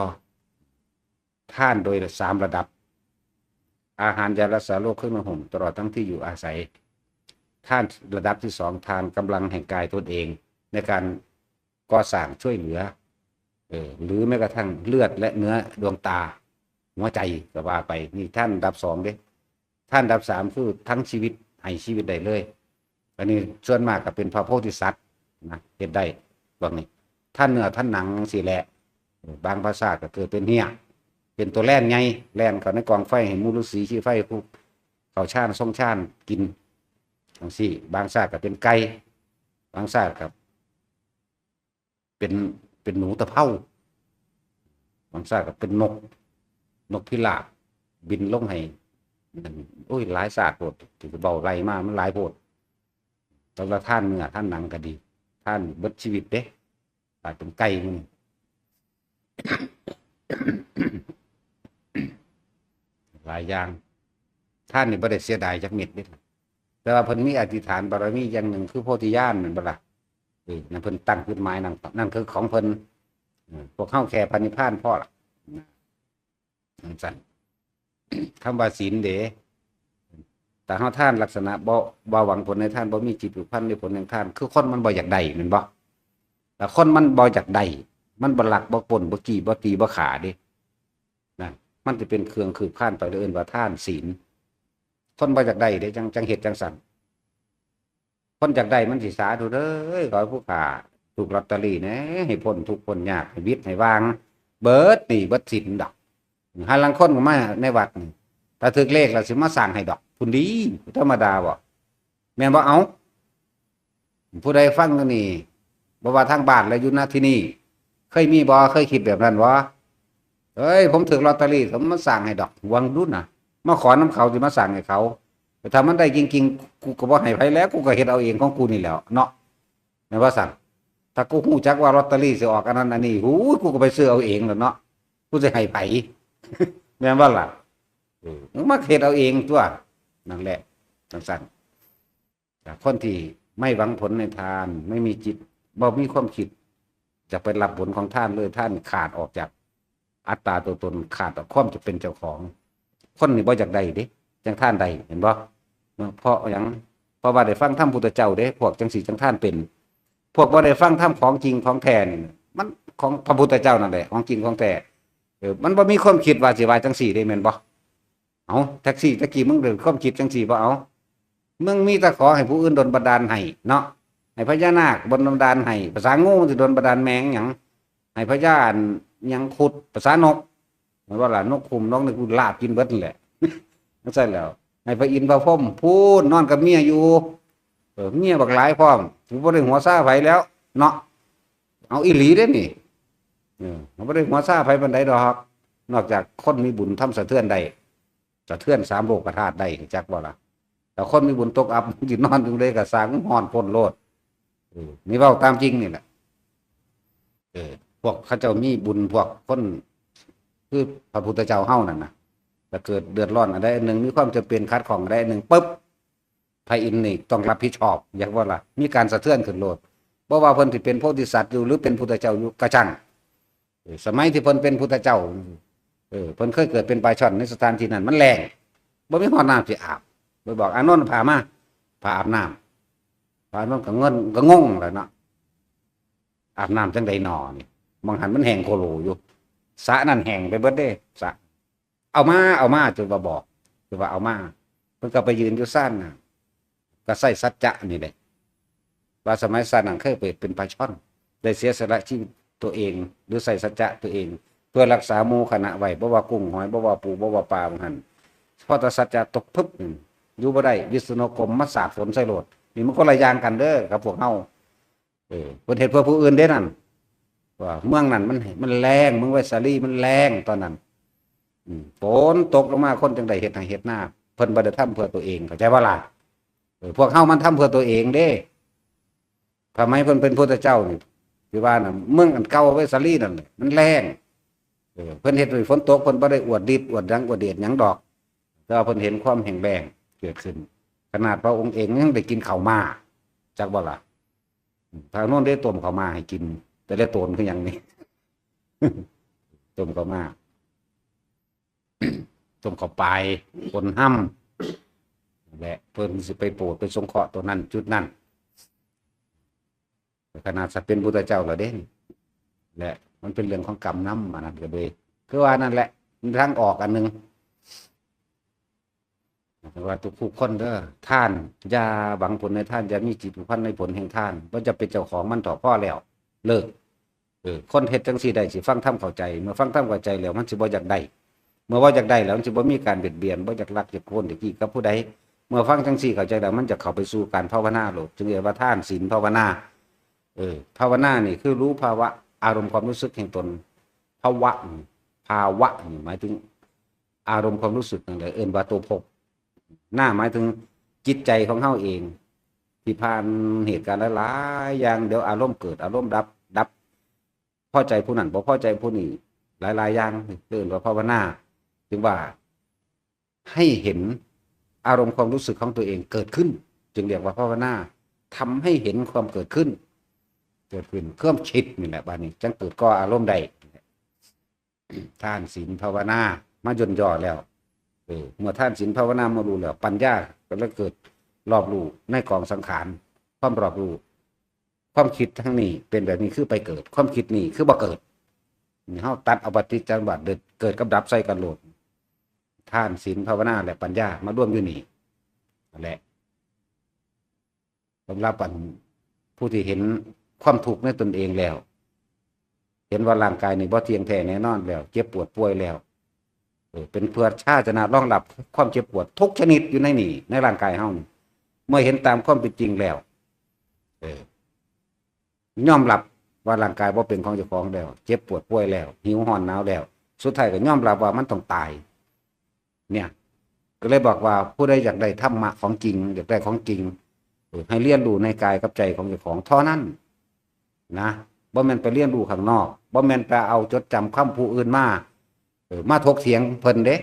ท่านโดย3 ระดับอาหารยารักษาโรคเครื่องนุ่งห่มตลอดทั้งที่อยู่อาศัยท่านระดับที่2ทานกำลังแห่งกายตนเองในการก่อสร้างช่วยเหลือหรือแม้กระทั่งเลือดและเนื้อดวงตาหัวใจก็ว่าไปนี่ท่านระดับ2เด้ท่านระดับ3คือทั้งชีวิตให้ชีวิตได้เลยอันนี้ส่วนมากก็เป็นพระโพธิสัตว์นะเฮ็ดได้บางนี้ท่านเนื้อท่านหนังสิแหละบางภาษาก็เกิดเป็นเหี้ยเป็นตัวแล่นไงแล่นเข้าในกองไฟให้มูลฤาษีขี้ไฟผู้เขาชาญทรงชาญกินจังซี่บางชาติก็เป็นไก่บางชาติก็เป็น เป็นหนูตะเภาบางซาก็เป็นนกพิราบบินลงให้โอ้ยหลายศาสตร์โพดถือเบาไรมากมันหลายโพดตอนละท่านเนื้อท่านหนังก็ดีท่านเบิดชีวิตเด้ตายเป็นไก่มันหลายอย่างท่านนี่บ่ได้เสียดายจักเม็ดเด้แต่ว่าเพิ่นมีอธิษฐานบารมีอย่างหนึ่งคือโพธิญาณนั่นบ่ล่ะนั่นเพิ่นตั้งขึ้นหมายนั่นคือของเพิ่นพวกเฮาแค่พระนิพพานพอล่ะสั่นคำว่าศีลเด้แต่เฮาท่านลักษณะบ่หวังผลในท่านบ่มีจิตผูกพันในผลแห่งท่านคือคนมันบ่อยากได้แม่นบ่แต่คนมันบ่อยากได้มันบ่ลักบ่ปล้นบ่จี้บ่ตีบ่ฆ่าเด้นั่นมันจะเป็นเครื่องคืบคลานไปเอิ้นว่าทานศีลคนบ่อยากได้เด้จังเฮ็ดจังสั่นคนอยากได้มันสิสาธุเด้อขอให้ผู้ฆ่าถูกลอตเตอรี่นะให้พ้นทุกข์พ้นยากให้วิตให้วางเบิดหนี้เบิดสินดอกหาลังคนก็มาในวัดถ้าถึกเลขแล้วสิมาสั่งให้ดอกพุ่นดีธรรมดาบ่แม่นบ่เอาผู้ใดฟังก็นี่บ่ว่าทางบ้านและอยู่ณที่นี่เคยมีบ่เคยคิดแบบนั้นบ่เอ้ยผมถึกลอตเตอรี่ผมมาสั่งให้ดอกหวังรุ่นน่ะมาขอน้ำเขาสิมาสั่งให้เขาแต่ถ้ามันได้จริงๆกูก็บ่ให้ไผแล้วกูก็เฮ็ดเอาเองของกูนี่แหล้วเนาะแม่นบ่สั่งถ้ากูฮู้จักว่าลอตเตอรี่สิออกอันนั้นอันนี้หูยกูก็ไปซื้อเอาเองแล้วเนาะกูสิให้ไผแม่นบ่ล่ะมาเฮ็ดเอาเองตัวนั่นแหละจังซั่นคนที่ไม่หวังผลในทานไม่มีจิตบ่มีความคิดจะไปรับผลของท่านเลยท่านขาดออกจากอัตตาตัวตนขาดออกความจะเป็นเจ้าของคนนี่บ่อยากได้เด้จังท่านใดเห็นบ่เพราะหยังเพราะว่าได้ฟังธรรมพุทธเจ้าเด้พวกจังสีจังท่านเป็นพวกบ่ได้ฟังธรรมของจริงของแท้นี่มันของพระพุทธเจ้านั่นแหละของจริงของแท้มันบ่มีความคิดว่าสิว่าจังสี่ได้แม่นบ่เอาแท็กซี่ตะกี้มึงเดินความคิดจังสี่บ่เอามึงมีแต่ขอให้ผู้อื่นดลบันดาลให้เนาะให้พญานาคดลบันดาลให้ภาษางูสิดลบันดาลแมงหยังให้พญาหยังขุดภาษานกเหมือนว่าล่ะนกคุมนกนี่กูลาบกินเบิดนั่นแหละจังซั่นแล้วให้พระอินทร์พระพรหมพูดนอนกับเมียอยู่เมียบักหลายพร้อมกูบ่ได้หัวซ่าไผแล้วเนาะเอาอีหลีเด้นี่บ่ได้หัวซ่าไผปานใดดอกนอกจากคนมีบุญทำสะเทือนได้สะเทือน3โลกธาตุได้จักบ่ล่ะแต่คนมีบุญตกอับสินอนอยู่เลยก็สร้างฮ้อนพ้นโลดนี่เว้าตามจริงนี่แหละพวกเขาเจ้ามีบุญพวกคนคือพระพุทธเจ้าเฮานั่นน่ะถ้าเกิดเดือดร้อนอะไรหนึ่งมีความจำเป็นขัดข้องอะไรหนึ่งปุ๊บพระอินทร์นี่ต้องรับผิดชอบอย่างว่าล่ะมีการสะเทือนขึ้นโลดเพราะว่าเพิ่นที่เป็นโพธิสัตว์อยู่หรือเป็นพุทธเจ้าอยู่กระชังสมัยที่เพิ่นเป็นพุทธเจ้าเพิ่นเคยเกิดเป็นปลาช่อนในสถานที่นั้นมันแรงบ่มีห้องน้ำสิอาบไปบอกอานนท์พามาพาอาบน้ำพาอานนท์ก็เงินก็งงแหละเนาะอาบน้ำจังใดหนอนี่บางหันมันแห้งโคโลอยู่สระนั่นแห้งไปเบิดเด้สระเอามาจนว่าบอกจนว่าเอามาเพิ่นก็ไปยืนอยู่ซ่านน่ะก็ใส่สัจจะนี่แหละว่าสมัยซ่านนั่นเคยเป็นปลาช่อนได้เสียสละชีวิตตัวเองหรือใส่สัจจะตัวเองเพื่อรักษาหมู่คณะไว้บ่ว่ากุ้งหอยบ่ว่าปูบ่ว่าปลาบางหันพอตสัจจะตกปึ๊บอยู่บ่ได้วิษณุกรมมาสาดฝนใส่โลดนี่มันคนละอย่างกันเด้อกับพวกเฮาเพิ่นเฮ็ดเพื่อผู้อื่นเด้นั่นว่าเมืองนั้นมันแรงเมืองไวสาลีมันแรงตอนนั้นฝนตกลงมาคนจังได๋เฮ็ดให้เฮ็ดหน้าเพิ่นบ่ได้ทำเพื่อตัวเองเข้าใจบ่ล่ะพวกเฮามันทำเพื่อตัวเองเด้ทำไมเพิ่นเป็นพุทธเจ้านี่คือว่าน่ะเมืองอันเก่าไวสาลีนั่นมันแรงเพิ่นเฮ็ดด้วยฝนตกเพิ่นบ่ได้อวดฤทธิ์อวดดังอวดเดชหยังดอกแต่ว่าเพิ่นเห็นความแห้งแล้งเกิดขึ้นขนาดพระองค์เองยังได้กินข้าวมาจักบ่ล่ะทางโน้นได้ต้มข้าวมาให้กินแต่ละตนคือหยังนี่ ต้มข้าวมาต้มข้าวปลายคนห้ำแหละเพิ่นสิไปโปรดไปสงเคราะห์ตัวนั้นจุดนั้นขนาดจะเป็นพุทธเจ้าแล้วเด้นแหละมันเป็นเรื่องของกรรมนำอันนั้นก็เลยคือว่านั่นแหละทางออกอันนึงว่าทุกคนเด้อท่านอย่าหวังผลในท่านอย่ามีจิตผูกพันในผลแห่งท่านบ่จะเป็นเจ้าของมันต่อพ่อแล้วเลิกคนเฮ็ดจังซี่ได้สิฟังธรรมเข้าใจเมื่อฟังธรรมเข้าใจแล้วมันสิบ่อยากได้เมื่อว่าอยากได้แล้วมันสิบ่มีการเบียดเบียนบ่อยากรักอยากโค่นอยากกี้กับผู้ใดเมื่อฟังจังซี่เข้าใจแล้วมันจะเข้าไปสู่การภาวนาโลดจึงเรียกว่าทานศีลภาวนาภาวนานี่คือรู้ภาวะ อารมณ์ความรู้สึกแห่งตนภาวะนี่หมายถึงอารมณ์ความรู้สึกนั่นแหละเอิ้นว่าตัวภพหน้าหมายถึงจิตใจของเฮาเองที่ผ่านเหตุการณ์หลายๆอย่างเดี๋ยวอารมณ์เกิดอารมณ์ดับพอใจผู้นั้นบ่พอใจผู้นี้หลายๆอย่างเอิ้นว่าภาวนาจึงว่าให้เห็นอารมณ์ความรู้สึกของตัวเองเกิดขึ้นจึงเรียกว่าภาวนาทำให้เห็นความเกิดขึ้นเครื่องคิดนี่แหละบ้านนี้จังเกิดก็อารมณ์ใดท่านศีลภาวนามาย่นย่อแล้วเมื่อท่านศีลภาวนามารู้แล้วปัญญาก็เลยเกิดรอบรู้ในกองสังขารความรอบรู้ความคิดทั้งนี้เป็นแบบนี้คือไปเกิดความคิดนี่คือบ่เกิดนี่เฮาตัดเอาปฏิจจสมุปบาทเกิดกับดับใส่กันโลดท่านศีลภาวนาและปัญญามาร่วมอยู่นี่นั่นแหละสำหรับผู้ที่เห็นความทุกข์ในตนเองแล้วเห็นว่าร่างกายนี่บ่เที่ยงแท้แน่นอนแล้วเจ็บปวดป่วยแล้วเป็นเพื่อชาติจะรองรับความเจ็บปวดทุกชนิดอยู่ในนี่ในร่างกายเฮาเมื่อเห็นตามความเป็นจริงแล้วยอมรับว่าร่างกายบ่เป็นของเจ้าของแล้วเจ็บปวดป่วยแล้วหิวห้อนหนาวแล้วสุดท้ายก็ยอมรับว่ามันต้องตายเนี่ยก็เลยบอกว่าผู้ใดอยากได้ธรรมะของจริงอยากได้ของจริงให้เรียนรู้ในกายกับใจของเจ้าของเท่านั้นนะบ่แม่นไปเรียนรู้ข้างนอกบ่แม่นไปเอาจดจำคำผู้อื่นมาถกเถียงเพิ่นเด้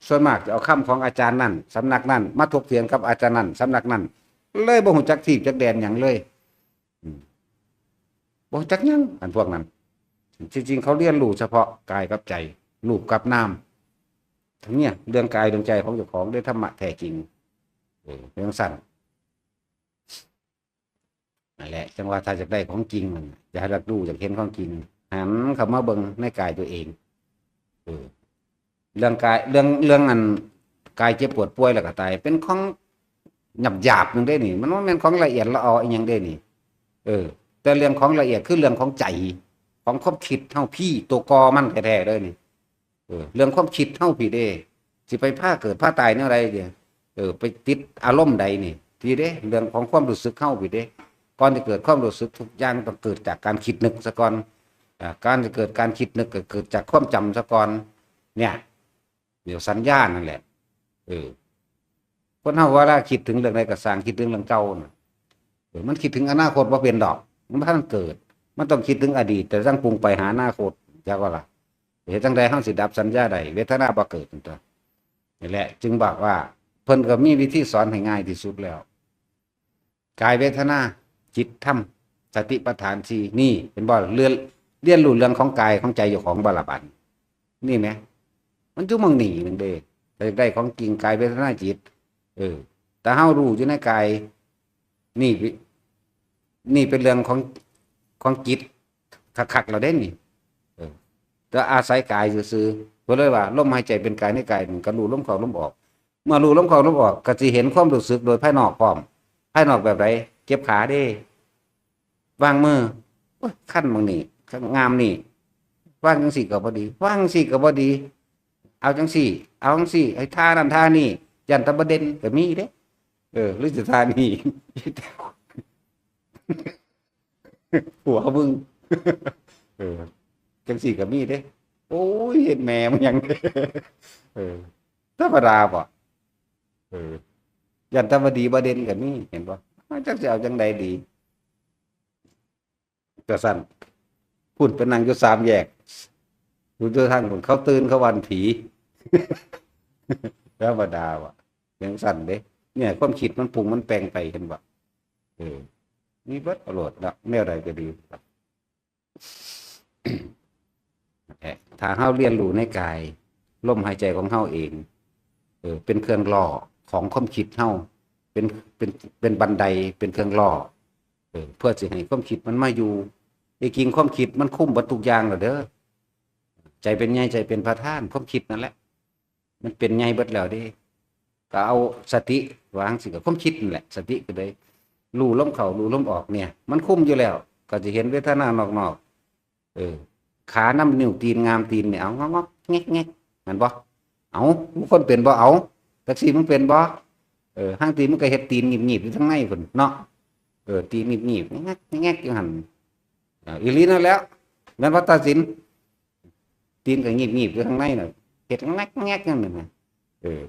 ส่วนมากจะเอาคำของอาจารย์นั่นสำนักนั่นมาถกเถียงกับอาจารย์นั่นสำนักนั่นเลยบ่ฮู้จักที่จักแดนหยังเลยบ่ฮู้จักหยังอันพวกนั้นจริงๆเขาเรียนรู้เฉพาะกายกับใจรูปกับนามทั้งเนี้ยเรื่องกายเรื่องใจของเจ้าของได้ธรรมะแท้จริงเรื่องสั้นนั่นแหละจังว่าถ้าอยากได้ของจริงมันอยากรับรู้อยากเห็นของจริงหันเข้ามาเบิ่งในกายตัวเองเรื่องกายเรื่องอันกายเจ็บปวดป่วยแล้วก็ตายเป็นของหยาบนึงได้นี่มันว่าเป็นของละเอียดละอออีหยังได้นี่แต่เรื่องของละเอียดคือเรื่องของใจของความคิดเท่าพี่ตัวกอมันแท้ๆเลยนี่เรื่องความคิดเท่าพี่เด้สิไปผ้าเกิดผ้าตายเนี่ยอะไรเดี๋ยวไปติดอารมณ์ใดนี่พี่เด้เรื่องของความรู้สึกเข้าพี่เด้ก่อนจะเกิดความรู้สึกทุกอย่างต้องเกิดจากการคิดนึกซะก่อนการจะเกิดการคิดนึกเกิดจากความจำซะก่อนเนี่ยเดี๋ยวสัญญานั่นแหละคนเฮาเวลาคิดถึงเรื่องใดก็สร้างคิดถึงเรื่องเก่าน่ะมันคิดถึงอนาคตว่าเป็นดอกมันบ่ทันเกิดมันต้องคิดถึงอดีตแต่ต้องปรุงไปหาอนาคตจักว่าล่ะเหตุจังใดเฮาสิดับสัญญาใดเวทนาบ่เกิดนั่นตัวนี่แหละจึงบอกว่าเพิ่นก็มีวิธีสอนให้ง่ายที่สุดแล้วกายเวทนาจิตธรรมสติปัฏฐานสี่นี่เป็นบ่เรียนรู้เรื่องของกายของใจอยู่ของบาลบันนี่ไหมมันจุ่มงหนีนึงเด้แต่ได้ของจริงกายเวทนาจิตแต่เฮารู้อยู่ในกายนี่เป็นเรื่องของจิตคักๆเราได้นี่จะอาศัยกายซื่อๆก็เลยว่าลมหายใจเป็นกายในกายมันก็รู้ลมเข้าลมออกเมื่อรู้ลมเข้าลมออกก็สิเห็นความรู้สึกโดยภายนอกพร้อมภายนอกแบบไรเจ็บขาเด้วางมือขั้นบางนี่งามนี่ว่างจังสี่ก็พอดีว่างจังสี่ก็พอดีเอาจังสี่ไอ้ท่านั่นท่านี่ยันตะประเด็นก็มีเด้หรือจะท่านี่หัวมึงจังสี่ก็มีเด้โอ้ยเห็นแม่มันยังธรรมดาป่ะยันตะประดีประเด็นก็มีเห็นป่ะจังจะเอาจังใดดีก็สั้นพูดเป็นนางอยู่3 แยกดูตัวทางคนเขาตื่นเขาวันผีธรรมดาว่ะยังสั้นเด้เนี่ยความคิดมันปรุงมันแปลงไปเห็นป่ะมีเบิดอรรถนะแนวใดก็ดีถ้าเฮาเรียนรู้ในกายลมหายใจของเฮาเองเป็นเครื่องล่อของความคิดเฮาเป็นบันไดเป็นเครื่องล่อเพื่อจะให้ความคิดมันมาอยู่ไอ้กิ่งความคิดมันคุ้มบัดทุกอย่างแล้วเด้อใจเป็นใหญ่ใจเป็นประธานความคิดนั่นแหละมันเป็นใหญ่เบิดแล้วเด้ก็เอาสติวางสิกับความคิดนั่นแหละสติก็ได้รู้ลมเข้ารู้ลมออกเนี่ยมันคุ้มอยู่แล้วก็จะเห็นเวทนานอกๆขาน้ำนิ้วตีนงามตีนเนี่ยเอางอกๆแงกๆมันบ่เอาทุกคนเป็นบ่เอาแท็กซี่มันเป็นบ่ห้างตีนมันก็เฮ็ดตีนหนีบๆอยู่ทั้งในพุ่นเนาะตีนหนีบๆแงกๆอยู่หั่นอีหลีนั่นแหล้ว แม้นว่าตัดสินตีนก็งีบๆอยู่ข้างในน่ะเฮ็ดงักแงกนั่นน่ะเออ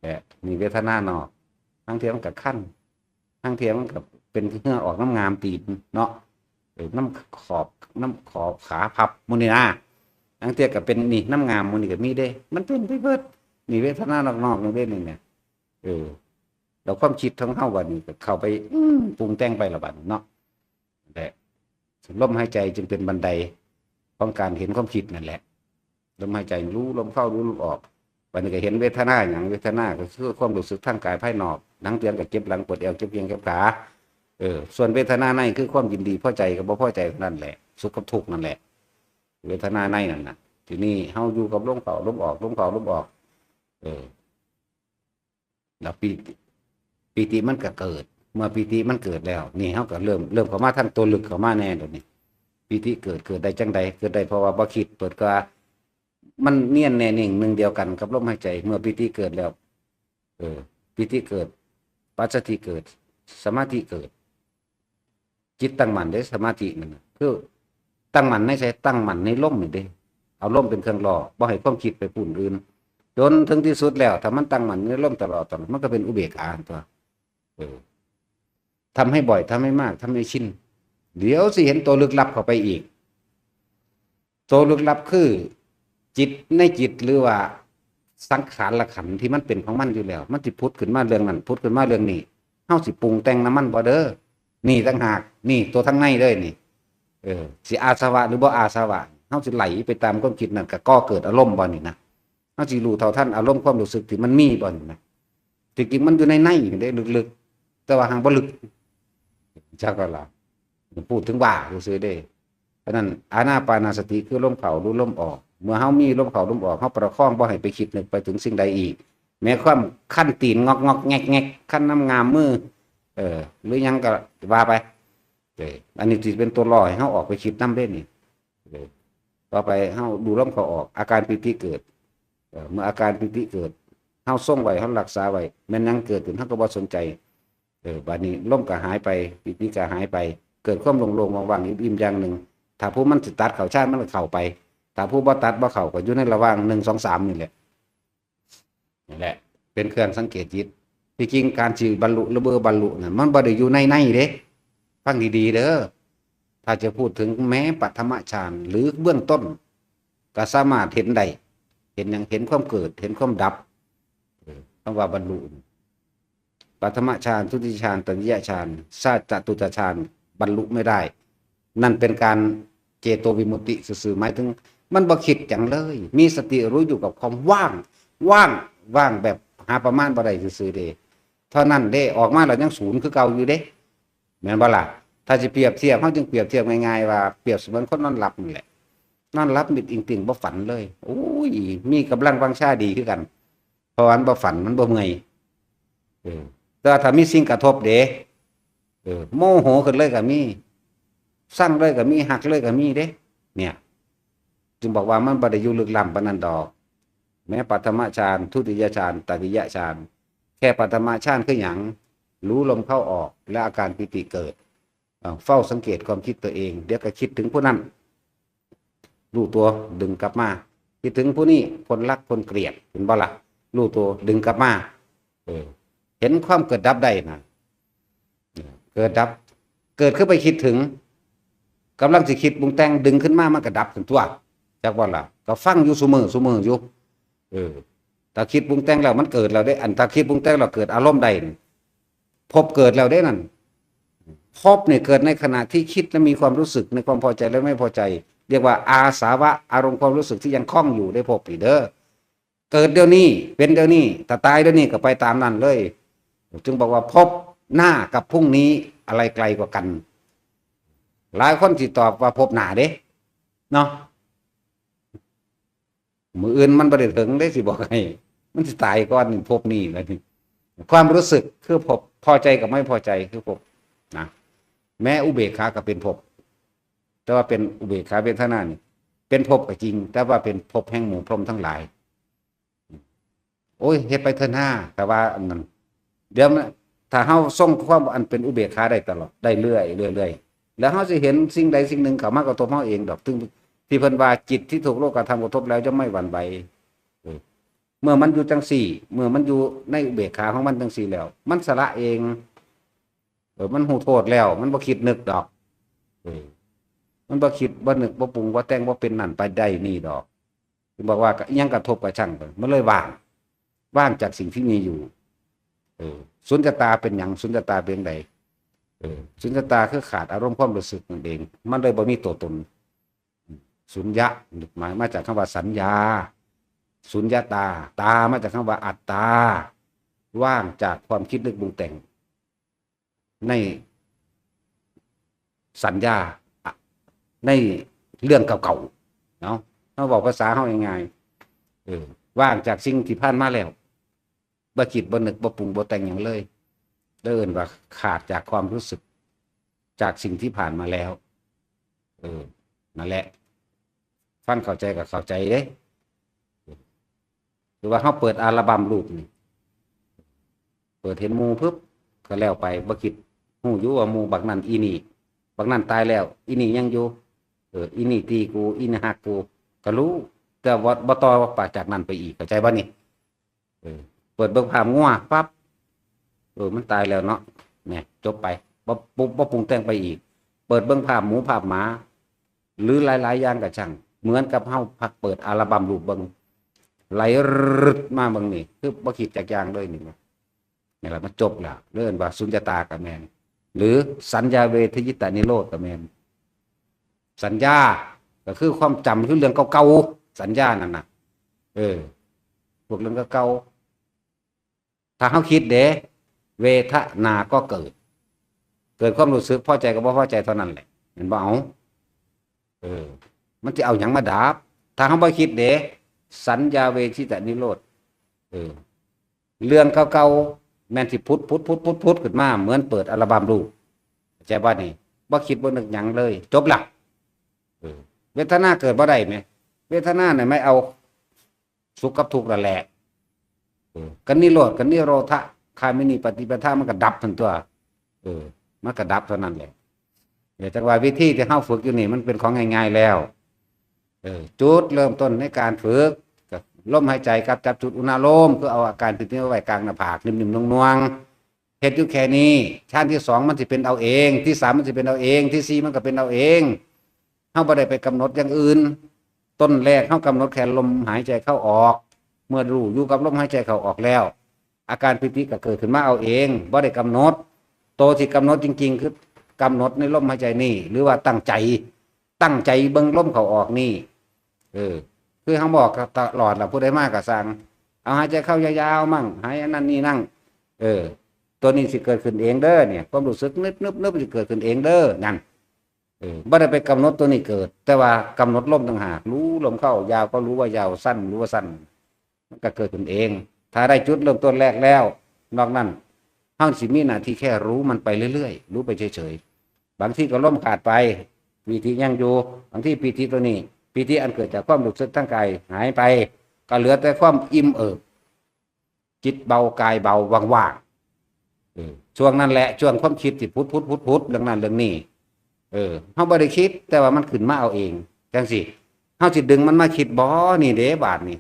แต่มีเวทนานอกบางเทีมันก็คันบางเทีมันก็เป็นเหงื่อออกน้ำงามตีนเนาะน้ำขอบขาพับมื้อนี้นะบางเทีก็เป็นนี่น้ำงามมื้อนี้ก็มีเด้มันเป็นไปเบิดนี่เวทนานอกๆนึงเด้นี่เนี่ยเราความคิดของเฮาบัดนี้ก็เข้าไปปรุงแต่งไปละบัดเนาะแต่ลมหายใจจึงเป็นบันไดของการเห็นความคิดนั่นแหละลมหายใจรู้ลมเข้ารู้ลมออกวันนี้ก็เห็นเวทนาอย่างเวทนาก็คือความรู้สึกทางกายภายนอกหนังเตือนกับเจ็บหลังปวดเอวเจ็บเพียงเจ็บขาส่วนเวทนาในคือความยินดีพอใจกับบ่พอใจนั่นแหละสุขกับทุกข์นั่นแหละเวทนาในนั่นน่ะทีนี้เฮาอยู่กับลมเข้าลมออกลมเข้าลมออกแล้วปีติมันก็เกิดเมื่อปีติมันเกิดแล้วนี่เฮาก็เริ่มเข้ามาทางตัวลึกเข้ามาแน่เดี๋ยวนี้ปีติเกิดได้จังใดเกิดได้เพราะว่าบ่คิดเปิดก็มันเนียนแน่นิ่งหนึ่งเดียวกันกับลมหายใจเมื่อปีติเกิดแล้วปีติเกิดปัสสติเกิดสมาธิเกิดจิตตั้งมั่นได้สมาธินั่นคือตั้งมั่นในใจตั้งมั่นในลมนี่เด้เอาลมเป็นเครื่องล่อบ่ให้ความคิดไปปุ่นอื่นจนถึงที่สุดแล้วถ้ามันตั้งมั่นในลมตลอดมันก็เป็นอุเบกขาตัวทำให้บ่อยทำให้มากทำให้ชินเดี๋ยวสิเห็นตัวลึกลับเข้าไปอีกตัวลึกลับคือจิตในจิตหรือว่าสังขารละขันธ์ที่มันเป็นของมันอยู่แล้วมันสิพุทธขึ้นมาเรื่องนั้นพุทธขึ้นมาเรื่องนี้เฮาสิปรุงแต่งน้ำมันบ่เด้อนี่ต่างหากนี่ตัวทั้งในเลยนี่สิอาสวะหรือบ่อาสวะเฮาสิไหลไปตามความคิดนั่นก็ก่อเกิดอารมณ์บ่นี่นะเฮาสิรู้เท่าทันอารมณ์ความรู้สึกที่มันมีบ่นี่นะจริงๆมันอยู่ในนี่ได้ลึกๆแต่ว่าหางบ่ลึกจักก็ล่ะพูดถึงว่าซื่อๆเด้เพราะนั้นอานาปานสติคือลมเข้ารู้ลมออกเมื่อเฮามีลมเข้าลมออกเฮาประคองบ่ให้ไปคิดนึกไปถึงสิ่งใดอีกแม้ความขั้นตีนงอกๆแงกๆขั้นน้ำงามมือหรือยังก็ว่าไปอันนี้สิเป็นตัวล่อให้เฮาออกไปคิดนำเด้นี่ต่อไปเฮาดูลมเข้าออกอาการปิติเกิดเมื่ออาการปิติเกิดเฮาทรงไว้เฮารักษาไว้แม้นยังเกิดขึ้นเฮาก็บ่สนใจบัดนี้ลมก็หายไปปิติก็หายไปเกิดความโล่งๆว่างๆอิ่มๆอย่างหนึ่งถ้าผู้มันสิตัดเข้าชาติมันก็เข้าไปถ้าผู้บ่ตัดบ่เข้าก็อยู่ในระหว่าง1 2 3นี่แหละเป็นเครื่องสังเกตจิตที่จริงการสิบรรลุหรือบ่บรรลุน่ะมันบ่ได้อยู่ในเด้ฟังดีๆเด้อถ้าจะพูดถึงแม้ปัฐมฌานหรือเบื้องต้นก็สามารถเห็นได้เห็นหยังเห็นความเกิดเห็นความดับคำว่าบรรลุปัฐมฌานทุติยฌานตติยฌานจตุตฌานบรรลุไม่ได้นั่นเป็นการเจโตวิมุตติซื่อๆหมายถึงมันบ่คิดหยังเลยมีสติรู้อยู่กับความว่างแบบหาประมาณบ่ได้ซื่อๆเด้เท่านั้นเด้ออกมาแล้วยังศูนย์คือเก่าอยู่เด้แม่นบ่ล่ะถ้าสิเปรียบเทียบเฮาจึงเปรียบเทียบง่ายๆว่าเปรียบเสมือนคนนอนหลับนี่แหละนอนหลับมิดอิงติ่งบ่ฝันเลยโอ้ยมีกำลังวังชาดีคือกันเพราะอันบ่ฝันมันบ่เมื่อยแต่ถ้ามีสิ่งกระทบเด้โมโหขึ้นเลยก็มีสั่งเลยก็มีหักเลยก็มีเด้เนี่ยจึงบอกว่ามันบ่ได้อยู่ลึกล้ำปานนั้นดอกแม้ปัฐมฌานทุติยฌานตติยฌานแค่ปัฐมฌานคือหยังรู้ลมเข้าออกและอาการปิติเกิดเฝ้าสังเกตความคิดตัวเองเดี๋ยวก็คิดถึงผู้นั้นรู้ตัวดึงกลับมาคิดถึงผู้นี้คนรักคนเกลียดเห็นบ่ล่ะรู้ตัวดึงกลับมาเห็นความเกิดดับได้นะเกิดดับเกิดขึ้นไปคิดถึงกำลังสิคิดปรุงแต่งดึงขึ้นมามันก็ดับถึงตัวจักว่าล่ะก็ฟังอยู่ซุมื้ออยู่ถ้าคิดปรุงแต่งแล้วมันเกิดแล้วได้อันถ้าคิดปรุงแต่งแล้วเกิดอารมณ์ใดพบเกิดแล้วได้นั่นพบเนี่ยเกิดในขณะที่คิดและมีความรู้สึกในความพอใจและไม่พอใจเรียกว่าอาสาวะอารมณ์ความรู้สึกที่ยังคล้องอยู่ได้พบอีกเด้อเกิดเดี๋ยวนี้เป็นเดี๋ยวนี้ถ้าตายเดี๋ยวนี้ก็ไปตามนั้นเลยจึงบอกว่าพบหน้ากับพรุ่งนี้อะไรไกลกว่ากันหลายคนที่ตอบว่าพบหน้าเด้เนาะมืออื่นมันบ่ได้ถึงได้สิบอกให้มันสิตายก่อนพบนี้แล้วนี่ความรู้สึกคือพบพอใจกับไม่พอใจคือพบนะแม้อุเบกขาก็เป็นพบแต่ว่าเป็นอุเบกขาเวทนานี่เป็นพบก็จริงแต่ว่าเป็นพบแห่งหมู่พรหมทั้งหลายโอ้ยเฮ็ดไปเถินห้าแต่ว่าอันนั้นเดี๋ยวถ้าเฮาส่งความอันเป็นอุเบกขาได้ตลอดได้เรื่อย แล้วเขาจะเห็นสิ่งใดสิ่งหนึ่งเข้ามากระทบเขาเองดอกถึงที่เพิ่นว่าจิตที่ถูกโลกกระทำกระทบแล้วจะไม่หวั่นไหวเมื่อมันอยู่จังสี่เมื่อมันอยู่ในอุเบกขาของมันจังสี่แล้วมันสละเองมันหูโทษแล้วมันบ่คิดนึกดอกมันบ่คิดบ่นึกบ่ปรุงบ่แต่งบ่เป็นนั่นไปได้นี่ดอกถึงบอกว่ายังกระทบกับช่างมันเลยว่างจากสิ่งที่มีอยู่สุญญตาเป็นหยังสุญญตาเป็นใดสุญญตาคือขาดอารมณ์ความรู้สึกนั่นเองมันเลยบ่มีตัวตนสุญญะหมายมาจากคำว่าสัญญาสุญญตาตามาจากคำว่าอัตตาว่างจากความคิดนึกปรุงแต่งในสัญญาในเรื่องเก่าๆเนาะเขาบอกภาษาเขาง่ายๆว่างจากสิ่งที่ผ่านมาแล้วบ่คิดบ่นึกบ่ปรุงบ่แต่งอย่างเลยเดินว่าขาดจากความรู้สึกจากสิ่งที่ผ่านมาแล้วนั่นแหละฟังเข้าใจกับเข้าใจเด้หรือว่าเขาเปิดอัลบั้มรูปนี่เปิดเห็นหมู่ปึ๊บก็แล้วไปบ่คิดฮู้อยู่ว่าหมู่บักนั้นอีนี่บักนั้นตายแล้วอีนี่ยังอยู่อีนี่ตีกูอีนี่หักกูก็รู้แต่ว่าบ่ต่อปากจากนั้นไปอีกเข้าใจบ่นี่เปิดเบิ่งภาพงัวปั๊บมันตายแล้วเนาะเนี่ยจบไปบ่ปรุงแต่งไปอีกเปิดเบิ่งภาพหมูภาพหมาหรือหลายๆอย่างก็ช่างเหมือนกับเฮาพักเปิดอัลบั้มรูปเบิ่งไหลรึดมาเบิ่งนี่คือบ่คิดจักอย่างเลยนี่แหละมันจบแล้วเรื่องว่าสุญญตาก็แม่นหรือสัญญาเวทยิตานิโรธก็แม่นสัญญาก็คือความจำคือเรื่องเก่าๆสัญญานั่นน่ะพวกเรื่องเก่าถ้าเฮาคิดเด้เวทนาก็เกิดความรู้สึกพอใจกับบ่พอใจเท่านั้นแหละเห็นบ่เอามันจะเอาหยังมาดับถ้าเฮาบ่คิดเด้สัญญาเวทิตานิโรธเรื่องเก่าๆแม่นสิพุทธขึ้นมาเหมือนเปิดอัลบั้มรูปใจบ่นี่บ่คิดบ่นึกหยังเลยจบละเวทนาเกิดบ่ได้ไหมเวทนาเนี่ยไม่เอาสุขกับทุกข์นั่นแหละกันนิโรธกันนิโรธะคามินีปฏิปทามันก็ดับทั้งตัวมันก็ดับเท่านั้นแหละเดี๋ยวจังว่าวิธีที่เฮาฝึกอยู่นี่มันเป็นของง่ายๆแล้วจุดเริ่มต้นในการฝึกกับลมหายใจกับจับจุดอุณาโลมคือเอาอาการที่ไว้กลางหน้าผากนิ่มๆน่วงๆเฮ็ดอยู่แค่นี้ชั้นที่2มันสิเป็นเอาเองที่3มันสิเป็นเอาเองที่4มันก็เป็นเอาเองเฮาบ่ได้ไปกำหนดอย่างอื่นต้นแรกเฮากำหนดแค่ลมหายใจเข้าออกเมื่อรู้อยู่กับลมหายใจเข้าออกแล้วอาการปิติก็เกิดขึ้นมาเอาเองบ่ได้กำหนดโตที่กำหนดจริงๆคือกำหนดในลมหายใจนี่หรือว่าตั้งใจเบิ่งลมเข้าออกนี่คือเขาบอกตลอดล่ะผู้ใดมากก็สั่งเอาหายใจเข้ายาวๆมั่งหายอันนั้นนี่นั่งตัวนี้สิเกิดขึ้นเองเด้อเนี่ยความรู้สึกนึบสิเกิดขึ้นเองเด้อนั่นบ่ได้ไปกำหนดตัวนี้เกิดแต่ว่ากำหนดลมต่างหากรู้ลมเข้ายาวก็รู้ว่ายาวสั้นรู้ว่าสั้นมันก็เกิดขึ้นเองถ้าได้จุดเริ่มต้นแรกแล้วนอกนั้นเฮาสิมีหน้าที่แค่รู้มันไปเรื่อยๆรู้ไปเฉยๆบางทีก็ลมขาดไปปีติยังอยู่บางทีปีติตัวนี้ปีติอันเกิดจากความรู้สึกทั้งกายหายไปก็เหลือแต่ความอิ่มเอิบจิตเบากายเบาว่างๆช่วงนั้นแหละช่วงความคิดที่พุทเรื่องนั้นเรื่องนี้เฮาบ่ได้คิดแต่ว่ามันขึ้นมาเอาเองจังสิเฮาสิดึงมันมาคิดบ่นี่เด้บาดนี่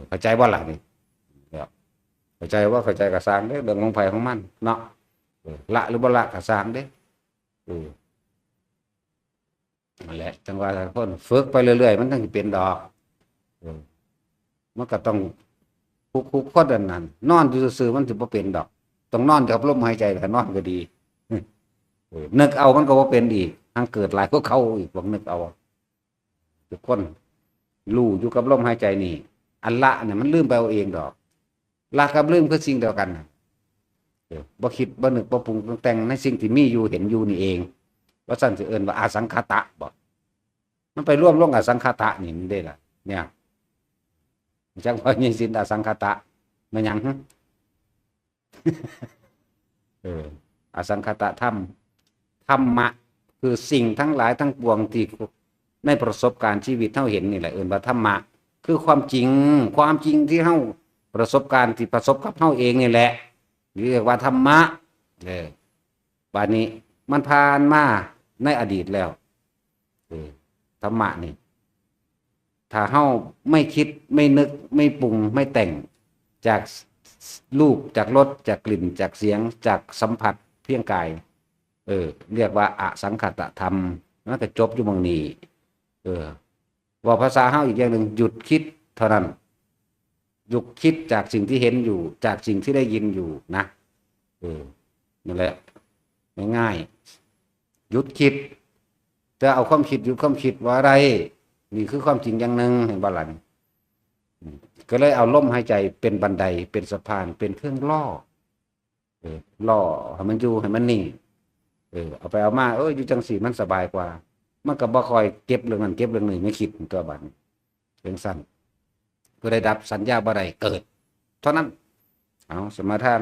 เข้าใจบ่ล่ะนี่เข้าใจว่าเข้าใจก็สร้างเด้เรื่องของไผของมันเนาะละหรือบ่ละก็สร้างเด้นั่นแหละจังว่าคนฝึกไปเรื่อยๆมันต้องสิเป็นดอกมันก็ต้องคุกคนนั้นนอนอยู่ซื่อๆมันสิบ่เป็นดอกต้องนอนกับลมหายใจถ้านอนก็ดีนึกเอามันก็บ่เป็นอีกทางเกิดหลายก็เข้าอีกพวกนึกเอาทุกคนรู้อยู่กับลมหายใจนี่อันละเนี่ยมันลืมไปเอาเองดอกละกับลืมคือสิ่งเดียวกันบ่คิดบ่นึกบ่ปรุงแต่งในสิ่งที่มีอยู่เห็นอยู่นี่เองว่าสั่นสิเอิ้นว่าอาสังขตะบ่มันไปร่วมลงอสังขตะนี่มันได้ล่ะเนี่ยจังว่ายิสินอสังขตะมันหยังอสังขตะธรรมะคือสิ่งทั้งหลายทั้งปวงที่ในประสบการณ์ชีวิตเฮาเห็นนี่แหละเอิ้นว่าธรรมะคือความจริงที่เฮาประสบการณ์ที่ประสบกับเฮาเองนี่แหละเรียกว่าธรรมะบัดนี้มันผ่านมา ในอดีตแล้วธรรมะนี่ถ้าเฮาไม่คิดไม่นึกไม่ปรุงไม่แต่งจากรูปจากรสจากกลิ่นจากเสียงจากสัมผัสเพียงกายเรียกว่าอสังขตธรรมมันก็จบอยู่ตรงนี้ว่าภาษาเฮาอีกอย่างหนึ่งหยุดคิดเท่านั้นหยุดคิดจากสิ่งที่เห็นอยู่จากสิ่งที่ได้ยินอยู่นะนั่นแหละง่ายๆหยุดคิดจะเอาความคิดหยุดความคิดว่าอะไรนี่คือความจริงอย่างหนึ่งเห็นบ่ล่ะนี่ก็เลยเอาลมหายใจเป็นบันไดเป็นสะพานเป็นเครื่องล่อให้มันอยู่ให้มันนิ่งเอาไปเอามาอยู่จังสีมันสบายกว่ามันก็บ่คอยเก็บเรื่องนั้นเก็บเรื่องนี้ไม่คิดตัวบัดนี้เป็นสั้นก็ได้ดับสัญญาบ่ได้เกิดเท่านั้นเอาสมาทาน